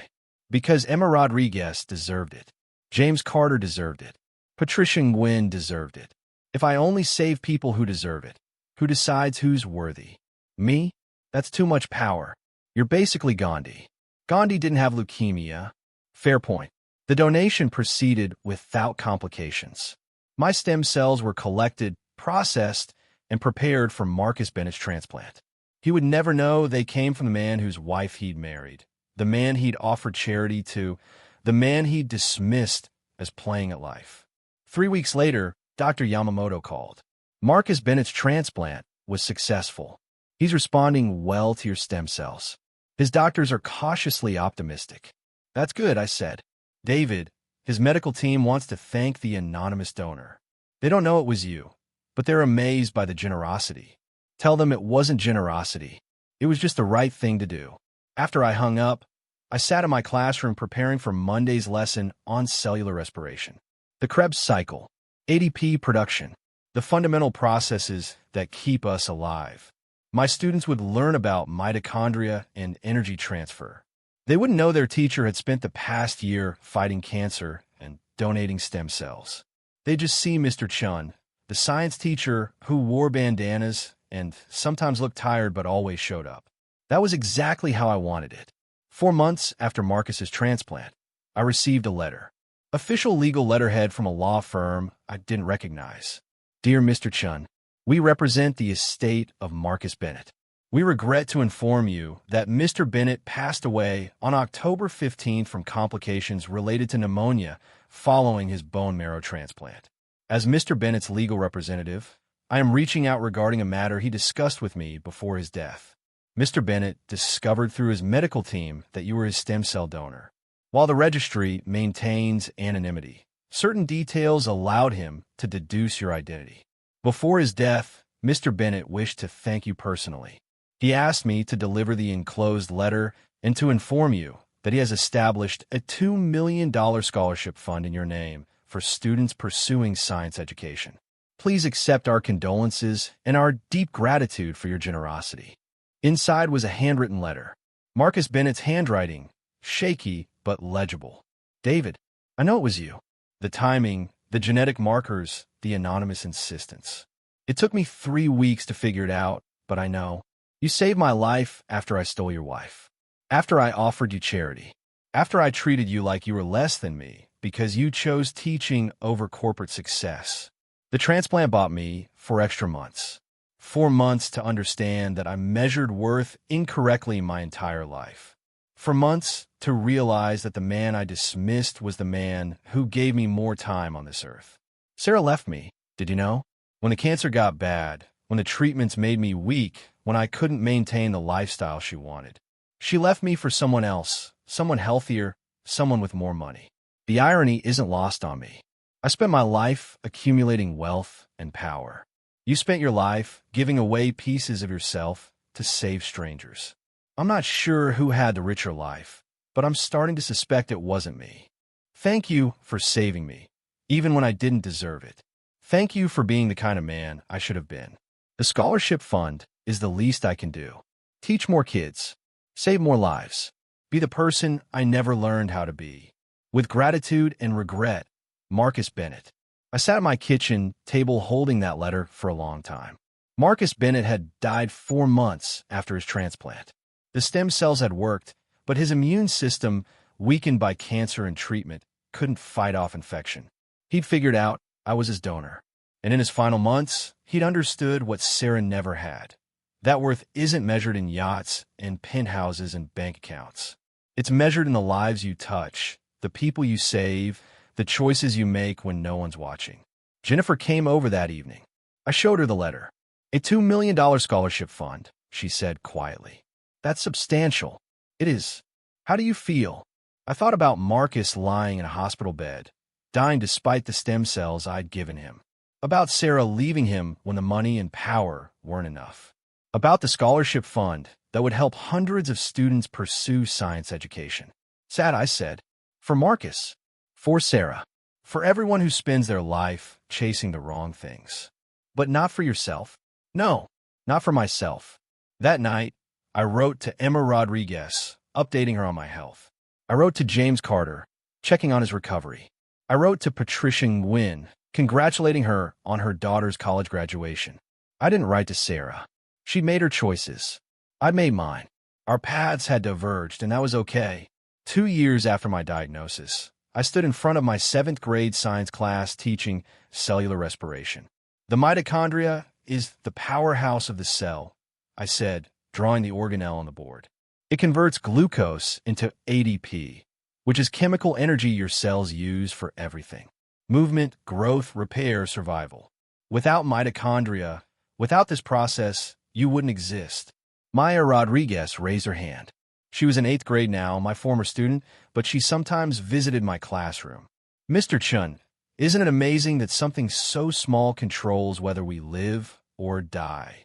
Because Emma Rodriguez deserved it. James Carter deserved it. Patricia Nguyen deserved it. If I only save people who deserve it, who decides who's worthy? Me? That's too much power. You're basically Gandhi. Gandhi didn't have leukemia. Fair point. The donation proceeded without complications. My stem cells were collected, processed, and prepared for Marcus Bennett's transplant. He would never know they came from the man whose wife he'd married, the man he'd offered charity to, the man he'd dismissed as playing at life. 3 weeks later, Dr. Yamamoto called. Marcus Bennett's transplant was successful. He's responding well to your stem cells. His doctors are cautiously optimistic. That's good, I said. David, his medical team wants to thank the anonymous donor. They don't know it was you, but they're amazed by the generosity. Tell them it wasn't generosity. It was just the right thing to do. After I hung up, I sat in my classroom preparing for Monday's lesson on cellular respiration. The Krebs cycle, ADP production, the fundamental processes that keep us alive. My students would learn about mitochondria and energy transfer. They wouldn't know their teacher had spent the past year fighting cancer and donating stem cells. They'd just see Mr. Chen, the science teacher who wore bandanas and sometimes looked tired but always showed up. That was exactly how I wanted it. 4 months after Marcus's transplant, I received a letter. Official legal letterhead from a law firm I didn't recognize. Dear Mr. Chen, we represent the estate of Marcus Bennett. We regret to inform you that Mr. Bennett passed away on October 15th from complications related to pneumonia following his bone marrow transplant. As Mr. Bennett's legal representative, I am reaching out regarding a matter he discussed with me before his death. Mr. Bennett discovered through his medical team that you were his stem cell donor. While the registry maintains anonymity, certain details allowed him to deduce your identity. Before his death, Mr. Bennett wished to thank you personally. He asked me to deliver the enclosed letter and to inform you that he has established a $2 million scholarship fund in your name for students pursuing science education. Please accept our condolences and our deep gratitude for your generosity. Inside was a handwritten letter. Marcus Bennett's handwriting, shaky but legible. David, I know it was you. The timing, the genetic markers, the anonymous insistence. It took me 3 weeks to figure it out, but I know. You saved my life after I stole your wife. After I offered you charity. After I treated you like you were less than me because you chose teaching over corporate success. The transplant bought me 4 extra months. 4 months to understand that I measured worth incorrectly my entire life. 4 months to realize that the man I dismissed was the man who gave me more time on this earth. Sarah left me, did you know? When the cancer got bad, when the treatments made me weak, when I couldn't maintain the lifestyle she wanted. She left me for someone else, someone healthier, someone with more money. The irony isn't lost on me. I spent my life accumulating wealth and power. You spent your life giving away pieces of yourself to save strangers. I'm not sure who had the richer life, but I'm starting to suspect it wasn't me. Thank you for saving me, even when I didn't deserve it. Thank you for being the kind of man I should have been. The scholarship fund is the least I can do. Teach more kids. Save more lives. Be the person I never learned how to be. With gratitude and regret, Marcus Bennett. I sat at my kitchen table holding that letter for a long time. Marcus Bennett had died 4 months after his transplant. The stem cells had worked, but his immune system, weakened by cancer and treatment, couldn't fight off infection. He'd figured out I was his donor. And in his final months, he'd understood what Sarah never had. That worth isn't measured in yachts and penthouses and bank accounts. It's measured in the lives you touch, the people you save, the choices you make when no one's watching. Jennifer came over that evening. I showed her the letter. A $2 million scholarship fund, she said quietly. That's substantial. It is. How do you feel? I thought about Marcus lying in a hospital bed, dying despite the stem cells I'd given him. About Sarah leaving him when the money and power weren't enough. About the scholarship fund that would help hundreds of students pursue science education. Sad, I said. For Marcus. For Sarah. For everyone who spends their life chasing the wrong things. But not for yourself. No, not for myself. That night, I wrote to Emma Rodriguez, updating her on my health. I wrote to James Carter, checking on his recovery. I wrote to Patricia Nguyen, congratulating her on her daughter's college graduation. I didn't write to Sarah. She'd made her choices. I'd made mine. Our paths had diverged, and that was okay. 2 years after my diagnosis, I stood in front of my 7th grade science class teaching cellular respiration. The mitochondria is the powerhouse of the cell, I said, drawing the organelle on the board. It converts glucose into ADP, which is chemical energy your cells use for everything. Movement, growth, repair, survival. Without mitochondria, without this process, you wouldn't exist. Maya Rodriguez raised her hand. She was in 8th grade now, my former student, but she sometimes visited my classroom. Mr. Chen, isn't it amazing that something so small controls whether we live or die?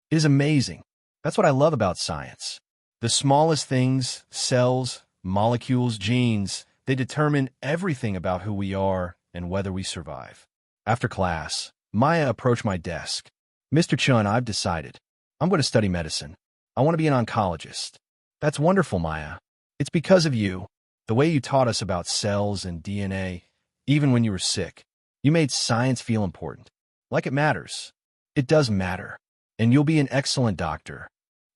It is amazing. That's what I love about science. The smallest things, cells, molecules, genes, they determine everything about who we are and whether we survive. After class, Maya approached my desk. Mr. Chen, I've decided. I'm going to study medicine. I want to be an oncologist. That's wonderful, Maya. It's because of you, the way you taught us about cells and DNA, even when you were sick. You made science feel important, like it matters. It does matter, and you'll be an excellent doctor.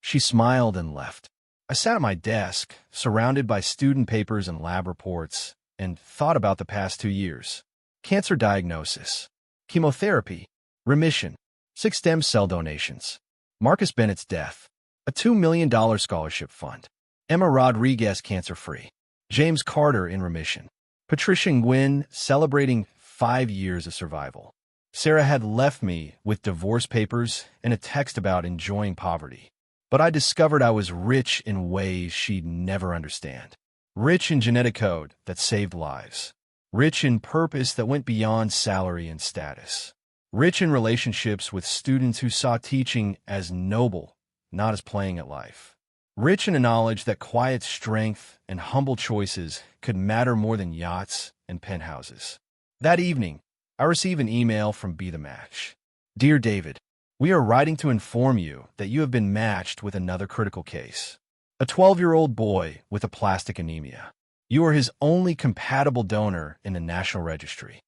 She smiled and left. I sat at my desk, surrounded by student papers and lab reports, and thought about the past 2 years. Cancer diagnosis, chemotherapy, remission, 6 stem cell donations, Marcus Bennett's death, a $2 million scholarship fund, Emma Rodriguez cancer-free, James Carter in remission, Patricia Nguyen celebrating 5 years of survival. Sarah had left me with divorce papers and a text about enjoying poverty. But I discovered I was rich in ways she'd never understand. Rich in genetic code that saved lives. Rich in purpose that went beyond salary and status. Rich in relationships with students who saw teaching as noble, not as playing at life. Rich in a knowledge that quiet strength and humble choices could matter more than yachts and penthouses. That evening, I received an email from Be The Match. Dear David, we are writing to inform you that you have been matched with another critical case. A 12-year-old boy with aplastic anemia. You are his only compatible donor in the National Registry.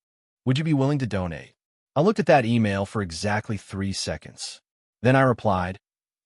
Would you be willing to donate? I looked at that email for exactly 3 seconds. Then I replied,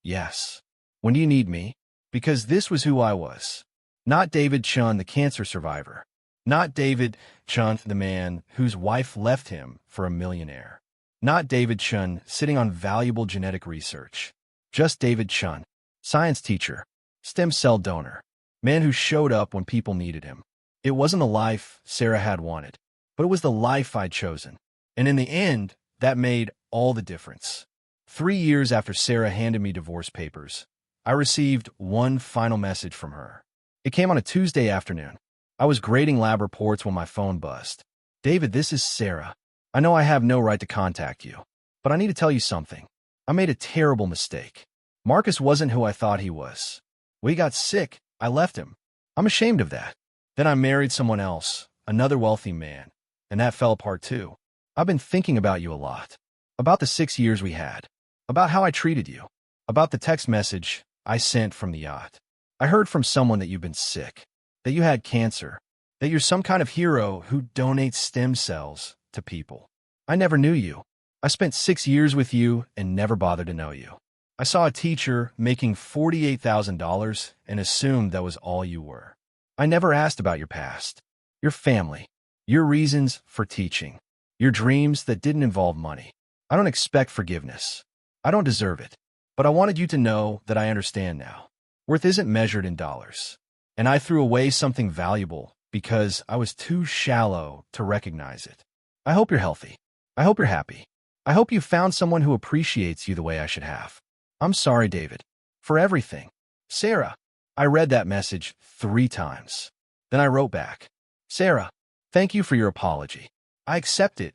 yes. When do you need me? Because this was who I was. Not David Chen, the cancer survivor. Not David Chen, the man whose wife left him for a millionaire. Not David Chen sitting on valuable genetic research. Just David Chen, science teacher, stem cell donor, man who showed up when people needed him. It wasn't the life Sarah had wanted, but it was the life I'd chosen. And in the end, that made all the difference. 3 years after Sarah handed me divorce papers, I received one final message from her. It came on a Tuesday afternoon. I was grading lab reports when my phone buzzed. David, this is Sarah. I know I have no right to contact you, but I need to tell you something. I made a terrible mistake. Marcus wasn't who I thought he was. When he got sick, I left him. I'm ashamed of that. Then I married someone else, another wealthy man, and that fell apart too. I've been thinking about you a lot. About the 6 years we had. About how I treated you. About the text message I sent from the yacht. I heard from someone that you've been sick. That you had cancer. That you're some kind of hero who donates stem cells to people. I never knew you. I spent 6 years with you and never bothered to know you. I saw a teacher making $48,000 and assumed that was all you were. I never asked about your past, your family, your reasons for teaching, your dreams that didn't involve money. I don't expect forgiveness. I don't deserve it. But I wanted you to know that I understand now. Worth isn't measured in dollars. And I threw away something valuable because I was too shallow to recognize it. I hope you're healthy. I hope you're happy. I hope you found someone who appreciates you the way I should have. I'm sorry, David, for everything. Sarah. I read that message 3 times. Then I wrote back, Sarah, thank you for your apology. I accept it,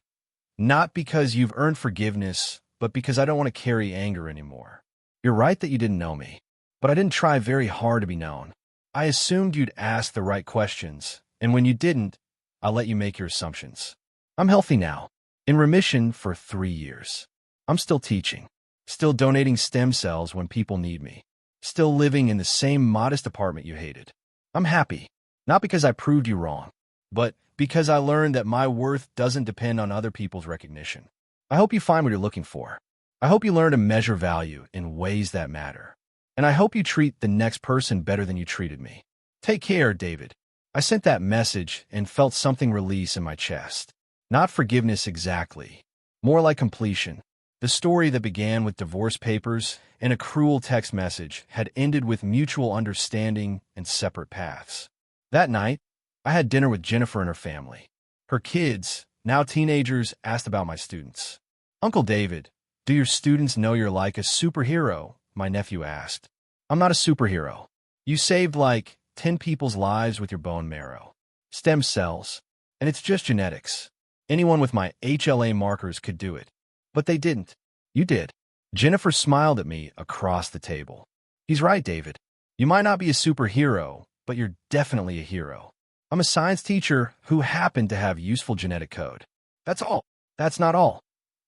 not because you've earned forgiveness, but because I don't want to carry anger anymore. You're right that you didn't know me, but I didn't try very hard to be known. I assumed you'd ask the right questions, and when you didn't, I'll let you make your assumptions. I'm healthy now, in remission for 3 years. I'm still teaching, still donating stem cells when people need me, still living in the same modest apartment you hated. I'm happy, not because I proved you wrong, but because I learned that my worth doesn't depend on other people's recognition. I hope you find what you're looking for. I hope you learn to measure value in ways that matter. And I hope you treat the next person better than you treated me. Take care, David. I sent that message and felt something release in my chest. Not forgiveness exactly, more like completion. The story that began with divorce papers and a cruel text message had ended with mutual understanding and separate paths. That night, I had dinner with Jennifer and her family. Her kids, now teenagers, asked about my students. Uncle David, do your students know you're like a superhero? My nephew asked. I'm not a superhero. You saved like 10 people's lives with your bone marrow. Stem cells. And it's just genetics. Anyone with my HLA markers could do it. But they didn't. You did. Jennifer smiled at me across the table. He's right, David. You might not be a superhero, but you're definitely a hero. I'm a science teacher who happened to have useful genetic code. That's all. That's not all.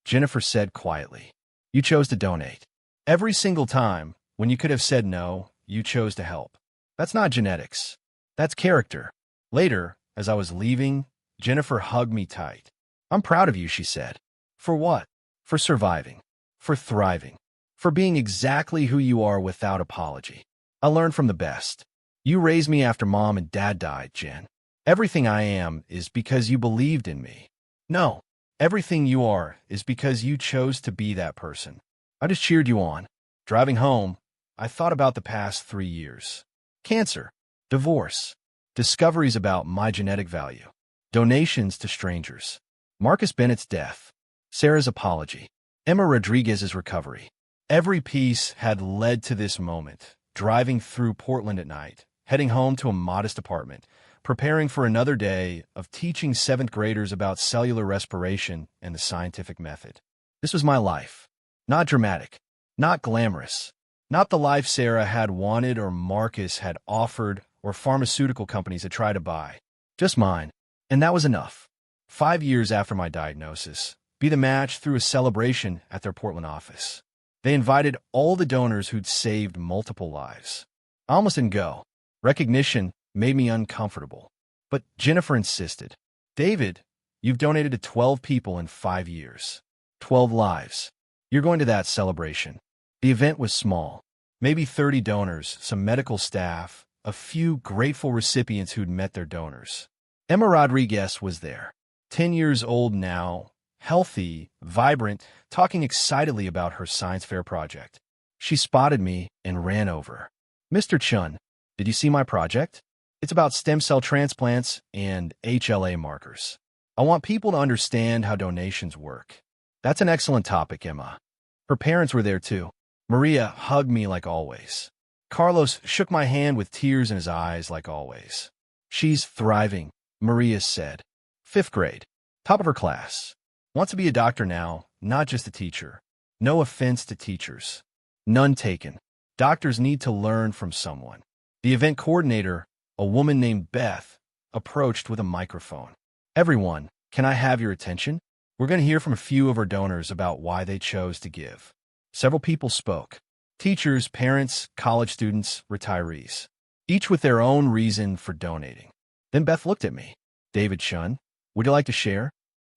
Jennifer said quietly. You chose to donate. Every single time, when you could have said no, you chose to help. That's not genetics. That's character. Later, as I was leaving, Jennifer hugged me tight. I'm proud of you, she said. For what? For surviving. For thriving. For being exactly who you are without apology. I learned from the best. You raised me after Mom and Dad died, Jen. Everything I am is because you believed in me. No, everything you are is because you chose to be that person. I just cheered you on. Driving home, I thought about the past 3 years. Cancer, divorce, discoveries about my genetic value, donations to strangers, Marcus Bennett's death, Sarah's apology, Emma Rodriguez's recovery. Every piece had led to this moment, driving through Portland at night, heading home to a modest apartment, preparing for another day of teaching seventh graders about cellular respiration and the scientific method. This was my life. Not dramatic, not glamorous, not the life Sarah had wanted or Marcus had offered or pharmaceutical companies had tried to buy. Just mine. And that was enough. 5 years after my diagnosis, Be the Match threw a celebration at their Portland office. They invited all the donors who'd saved multiple lives. I almost didn't go. Recognition made me uncomfortable. But Jennifer insisted. David, you've donated to 12 people in 5 years. 12 lives. You're going to that celebration. The event was small. Maybe 30 donors, some medical staff, a few grateful recipients who'd met their donors. Emma Rodriguez was there. 10 years old now, healthy, vibrant, talking excitedly about her science fair project. She spotted me and ran over. Mr. Chen, did you see my project? It's about stem cell transplants and HLA markers. I want people to understand how donations work. That's an excellent topic, Emma. Her parents were there too. Maria hugged me like always. Carlos shook my hand with tears in his eyes like always. She's thriving, Maria said. 5th grade. Top of her class. Wants to be a doctor now, not just a teacher. No offense to teachers. None taken. Doctors need to learn from someone. The event coordinator, a woman named Beth, approached with a microphone. Everyone, can I have your attention? We're going to hear from a few of our donors about why they chose to give. Several people spoke. Teachers, parents, college students, retirees. Each with their own reason for donating. Then Beth looked at me. David Chen, would you like to share?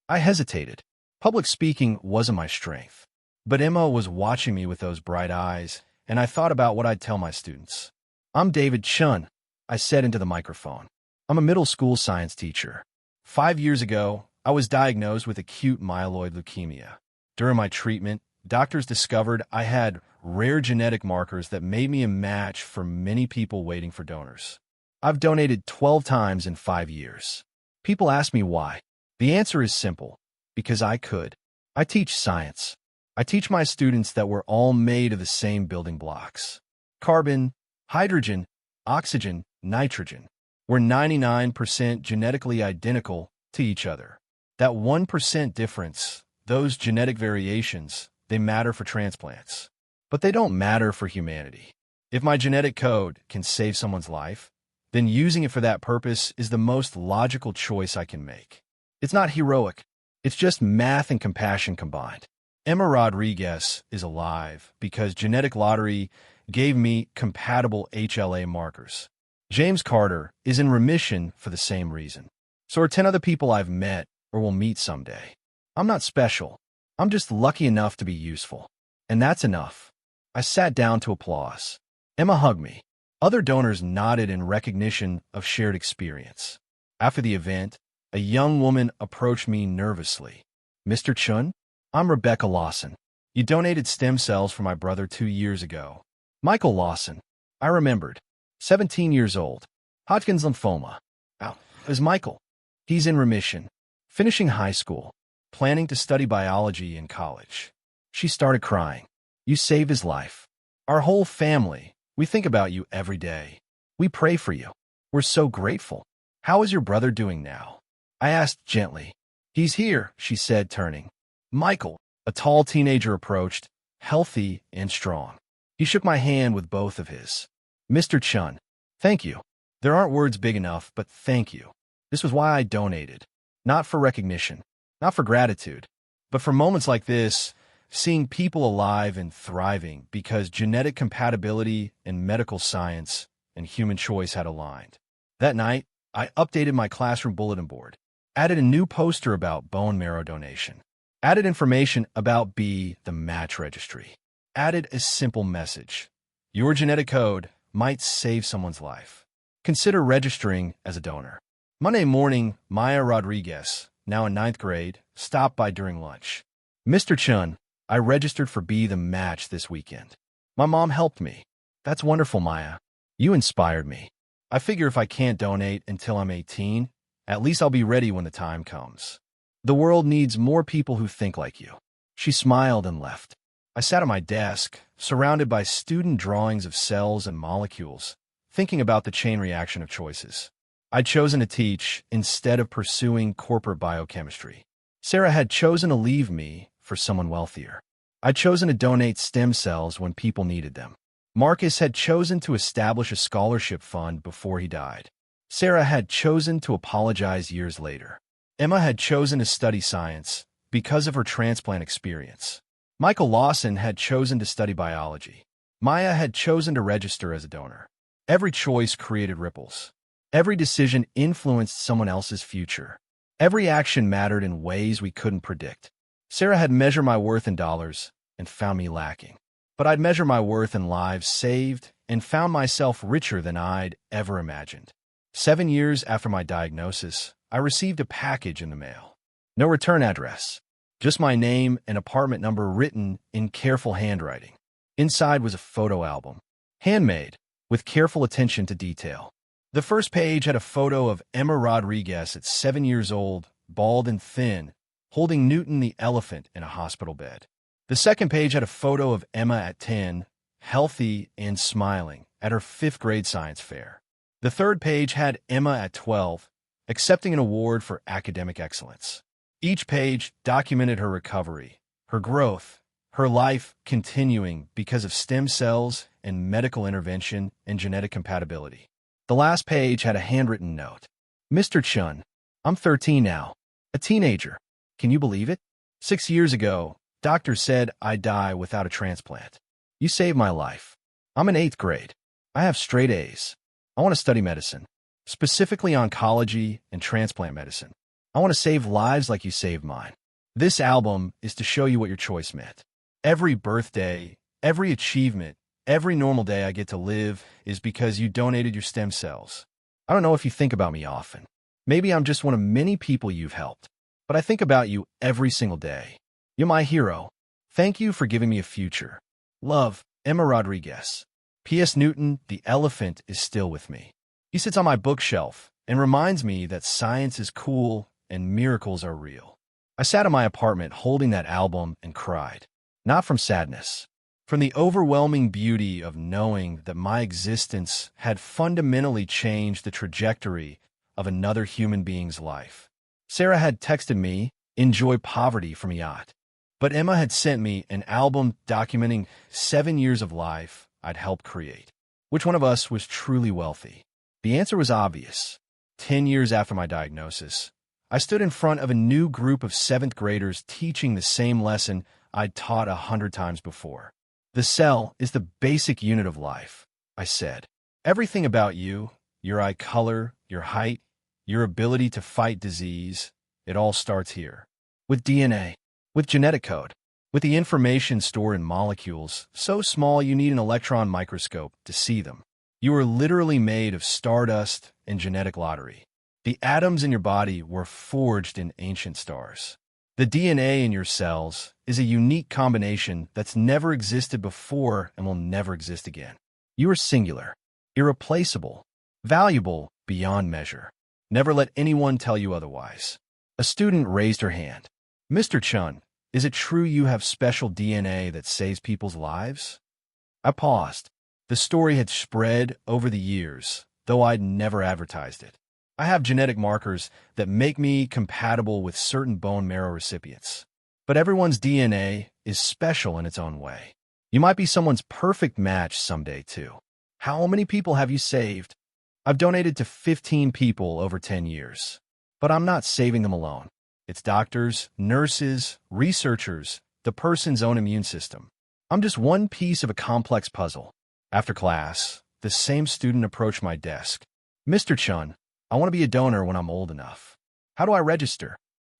I hesitated. Public speaking wasn't my strength. But Emma was watching me with those bright eyes, and I thought about what I'd tell my students. I'm David Chen, I said into the microphone. I'm a middle school science teacher. 5 years ago, I was diagnosed with acute myeloid leukemia. During my treatment, doctors discovered I had rare genetic markers that made me a match for many people waiting for donors. I've donated 12 times in 5 years. People ask me why. The answer is simple. Because I could. I teach science. I teach my students that we're all made of the same building blocks. Carbon, hydrogen, oxygen, nitrogen. We're 99% genetically identical to each other. That 1% difference, those genetic variations, they matter for transplants. But they don't matter for humanity. If my genetic code can save someone's life, then using it for that purpose is the most logical choice I can make. It's not heroic. It's just math and compassion combined. Emma Rodriguez is alive because genetic lottery gave me compatible HLA markers. James Carter is in remission for the same reason. So are 10 other people I've met or will meet someday. I'm not special. I'm just lucky enough to be useful. And that's enough. I sat down to applause. Emma hugged me. Other donors nodded in recognition of shared experience. After the event, a young woman approached me nervously. Mr. Chun, I'm Rebecca Lawson. You donated stem cells for my brother 2 years ago. Michael Lawson. I remembered. 17 years old. Hodgkin's lymphoma. Ow, it was Michael. He's in remission. Finishing high school. Planning to study biology in college. She started crying. You saved his life. Our whole family, we think about you every day. We pray for you. We're so grateful. How is your brother doing now? I asked gently. He's here, she said, turning. Michael, a tall teenager, approached, healthy and strong. He shook my hand with both of his. Mr. Chun, thank you. There aren't words big enough, but thank you. This was why I donated. Not for recognition, not for gratitude, but for moments like this, seeing people alive and thriving because genetic compatibility and medical science and human choice had aligned. That night, I updated my classroom bulletin board, added a new poster about bone marrow donation, added information about Be the Match registry, added a simple message. Your genetic code might save someone's life. Consider registering as a donor. Monday morning, Maya Rodriguez, now in 9th grade, stopped by during lunch. Mr. Chun, I registered for Be the Match this weekend. My mom helped me. That's wonderful, Maya. You inspired me. I figure if I can't donate until I'm 18, at least I'll be ready when the time comes. The world needs more people who think like you. She smiled and left. I sat at my desk, surrounded by student drawings of cells and molecules, thinking about the chain reaction of choices. I'd chosen to teach instead of pursuing corporate biochemistry. Sarah had chosen to leave me for someone wealthier. I'd chosen to donate stem cells when people needed them. Marcus had chosen to establish a scholarship fund before he died. Sarah had chosen to apologize years later. Emma had chosen to study science because of her transplant experience. Michael Lawson had chosen to study biology. Maya had chosen to register as a donor. Every choice created ripples. Every decision influenced someone else's future. Every action mattered in ways we couldn't predict. Sarah had measured my worth in dollars and found me lacking. But I'd measure my worth in lives saved and found myself richer than I'd ever imagined. 7 years after my diagnosis, I received a package in the mail. No return address, just my name and apartment number written in careful handwriting. Inside was a photo album, handmade, with careful attention to detail. The first page had a photo of Emma Rodriguez at 7 years old, bald and thin, holding Newton the elephant in a hospital bed. The second page had a photo of Emma at 10, healthy and smiling, at her 5th grade science fair. The third page had Emma at 12, accepting an award for academic excellence. Each page documented her recovery, her growth, her life continuing because of stem cells and medical intervention and genetic compatibility. The last page had a handwritten note. Mr. Chen, I'm 13 now, a teenager. Can you believe it? 6 years ago, doctors said I'd die without a transplant. You saved my life. I'm in 8th grade. I have straight A's. I want to study medicine, specifically oncology and transplant medicine. I want to save lives like you saved mine. This album is to show you what your choice meant. Every birthday, every achievement, every normal day I get to live is because you donated your stem cells. I don't know if you think about me often. Maybe I'm just one of many people you've helped. But I think about you every single day. You're my hero. Thank you for giving me a future. Love, Emma Rodriguez. P.S. Newton, the elephant, is still with me. He sits on my bookshelf and reminds me that science is cool and miracles are real. I sat in my apartment holding that album and cried. Not from sadness. From the overwhelming beauty of knowing that my existence had fundamentally changed the trajectory of another human being's life. Sarah had texted me, "Enjoy poverty" from a yacht. But Emma had sent me an album documenting 7 years of life I'd helped create. Which one of us was truly wealthy? The answer was obvious. 10 years after my diagnosis, I stood in front of a new group of 7th graders teaching the same lesson I'd taught 100 times before. The cell is the basic unit of life, I said. Everything about you, your eye color, your height, your ability to fight disease, it all starts here. With DNA, with genetic code, with the information stored in molecules so small you need an electron microscope to see them. You are literally made of stardust and genetic lottery. The atoms in your body were forged in ancient stars. The DNA in your cells is a unique combination that's never existed before and will never exist again. You are singular, irreplaceable, valuable beyond measure. Never let anyone tell you otherwise. A student raised her hand. Mr. Chen, is it true you have special DNA that saves people's lives? I paused. The story had spread over the years, though I'd never advertised it. I have genetic markers that make me compatible with certain bone marrow recipients. But everyone's DNA is special in its own way. You might be someone's perfect match someday, too. How many people have you saved? I've donated to 15 people over 10 years. But I'm not saving them alone. It's doctors, nurses, researchers, the person's own immune system. I'm just one piece of a complex puzzle. After class, the same student approached my desk. Mr. Chen, I want to be a donor when I'm old enough. How do I register?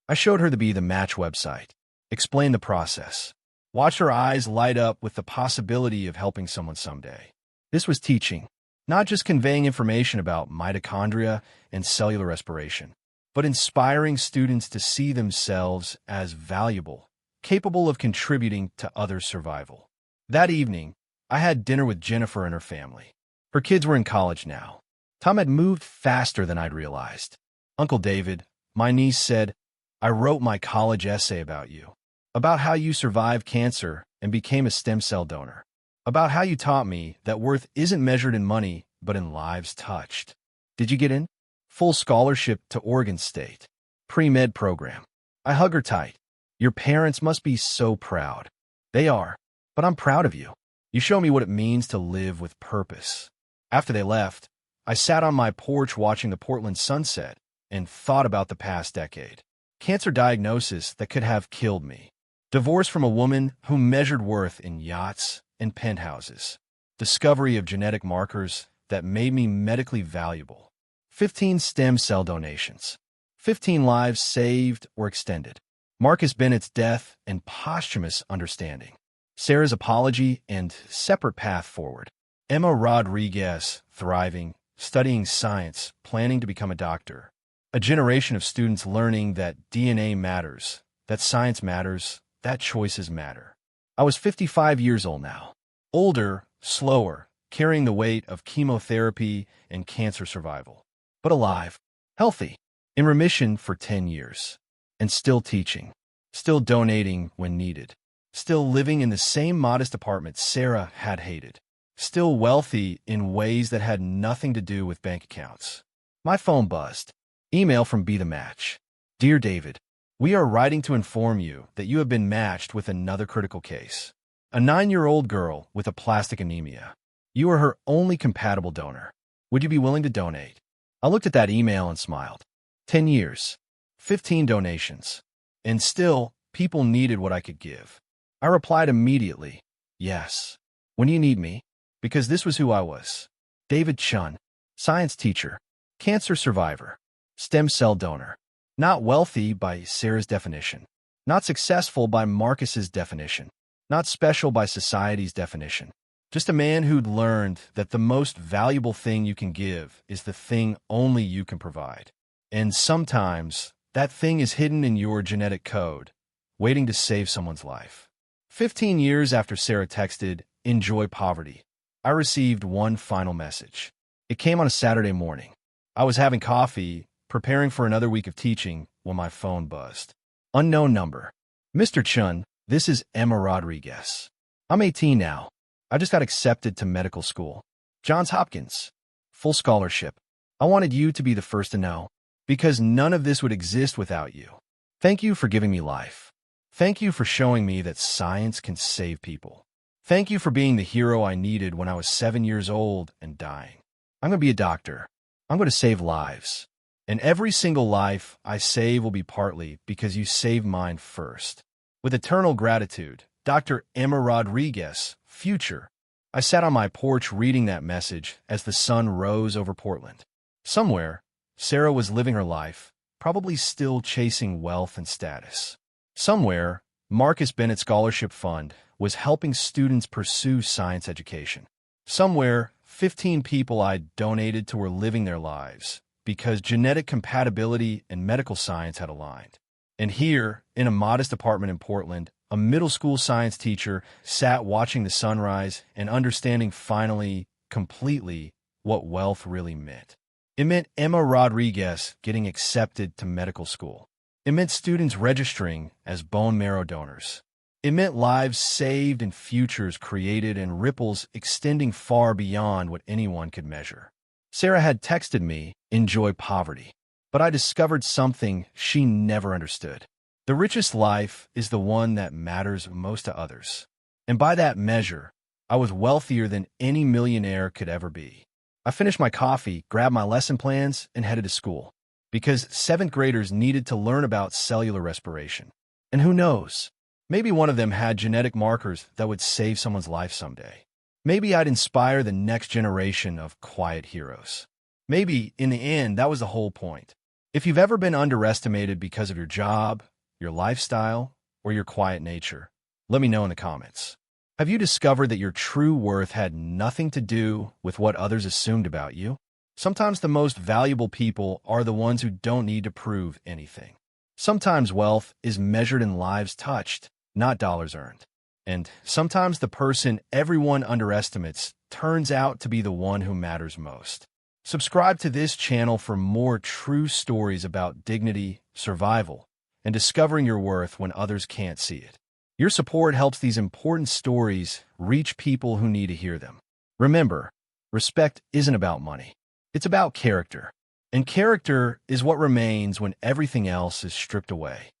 I showed her the Match website, explained the process, watched her eyes light up with the possibility of helping someone someday. This was teaching, not just conveying information about mitochondria and cellular respiration, but inspiring students to see themselves as valuable, capable of contributing to others' survival. That evening, I had dinner with Jennifer and her family. Her kids were in college now. Tom had moved faster than I'd realized. Uncle David, my niece, said, I wrote my college essay about you, about how you survived cancer and became a stem cell donor, about how you taught me that worth isn't measured in money but in lives touched. Did you get in? Full scholarship to Oregon State. Pre-med program. I hug her tight. Your parents must be so proud. They are, but I'm proud of you. You show me what it means to live with purpose. After they left, I sat on my porch watching the Portland sunset and thought about the past decade. Cancer diagnosis that could have killed me. Divorce from a woman who measured worth in yachts and penthouses. Discovery of genetic markers that made me medically valuable. 15 stem cell donations. 15 lives saved or extended. Marcus Bennett's death and posthumous understanding. Sarah's apology and separate path forward. Emma Rodriguez, thriving, studying science, planning to become a doctor. A generation of students learning that DNA matters, that science matters, that choices matter. I was 55 years old now. Older, slower, carrying the weight of chemotherapy and cancer survival. But alive, healthy, in remission for 10 years. And still teaching, still donating when needed. Still living in the same modest apartment Sarah had hated. Still wealthy in ways that had nothing to do with bank accounts. My phone buzzed. Email from Be The Match. Dear David, we are writing to inform you that you have been matched with another critical case. A 9-year-old girl with aplastic anemia. You are her only compatible donor. Would you be willing to donate? I looked at that email and smiled. 10 years. 15 donations. And still, people needed what I could give. I replied immediately, yes. When you need me? Because this was who I was. David Chen, science teacher, cancer survivor, stem cell donor. Not wealthy by Sarah's definition. Not successful by Marcus's definition. Not special by society's definition. Just a man who'd learned that the most valuable thing you can give is the thing only you can provide. And sometimes, that thing is hidden in your genetic code, waiting to save someone's life. 15 years after Sarah texted, "Enjoy poverty," I received one final message. It came on a Saturday morning. I was having coffee, preparing for another week of teaching, when my phone buzzed. Unknown number. Mr. Chen, this is Emma Rodriguez. I'm 18 now. I just got accepted to medical school. Johns Hopkins. Full scholarship. I wanted you to be the first to know, because none of this would exist without you. Thank you for giving me life. Thank you for showing me that science can save people. Thank you for being the hero I needed when I was 7 years old and dying. I'm going to be a doctor. I'm going to save lives. And every single life I save will be partly because you saved mine first. With eternal gratitude, Dr. Emma Rodriguez, future. I sat on my porch reading that message as the sun rose over Portland. Somewhere, Sarah was living her life, probably still chasing wealth and status. Somewhere, Marcus Bennett Scholarship Fund was helping students pursue science education. Somewhere, 15 people I donated to were living their lives because genetic compatibility and medical science had aligned. And here, in a modest apartment in Portland, a middle school science teacher sat watching the sunrise and understanding finally, completely, what wealth really meant. It meant Emma Rodriguez getting accepted to medical school. It meant students registering as bone marrow donors. It meant lives saved and futures created and ripples extending far beyond what anyone could measure. Sarah had texted me, "Enjoy poverty." But I discovered something she never understood. The richest life is the one that matters most to others. And by that measure, I was wealthier than any millionaire could ever be. I finished my coffee, grabbed my lesson plans, and headed to school. Because 7th graders needed to learn about cellular respiration. And who knows? Maybe one of them had genetic markers that would save someone's life someday. Maybe I'd inspire the next generation of quiet heroes. Maybe, in the end, that was the whole point. If you've ever been underestimated because of your job, your lifestyle, or your quiet nature, let me know in the comments. Have you discovered that your true worth had nothing to do with what others assumed about you? Sometimes the most valuable people are the ones who don't need to prove anything. Sometimes wealth is measured in lives touched, not dollars earned. And sometimes the person everyone underestimates turns out to be the one who matters most. Subscribe to this channel for more true stories about dignity, survival, and discovering your worth when others can't see it. Your support helps these important stories reach people who need to hear them. Remember, Respect isn't about money. It's about character. And character is what remains when everything else is stripped away.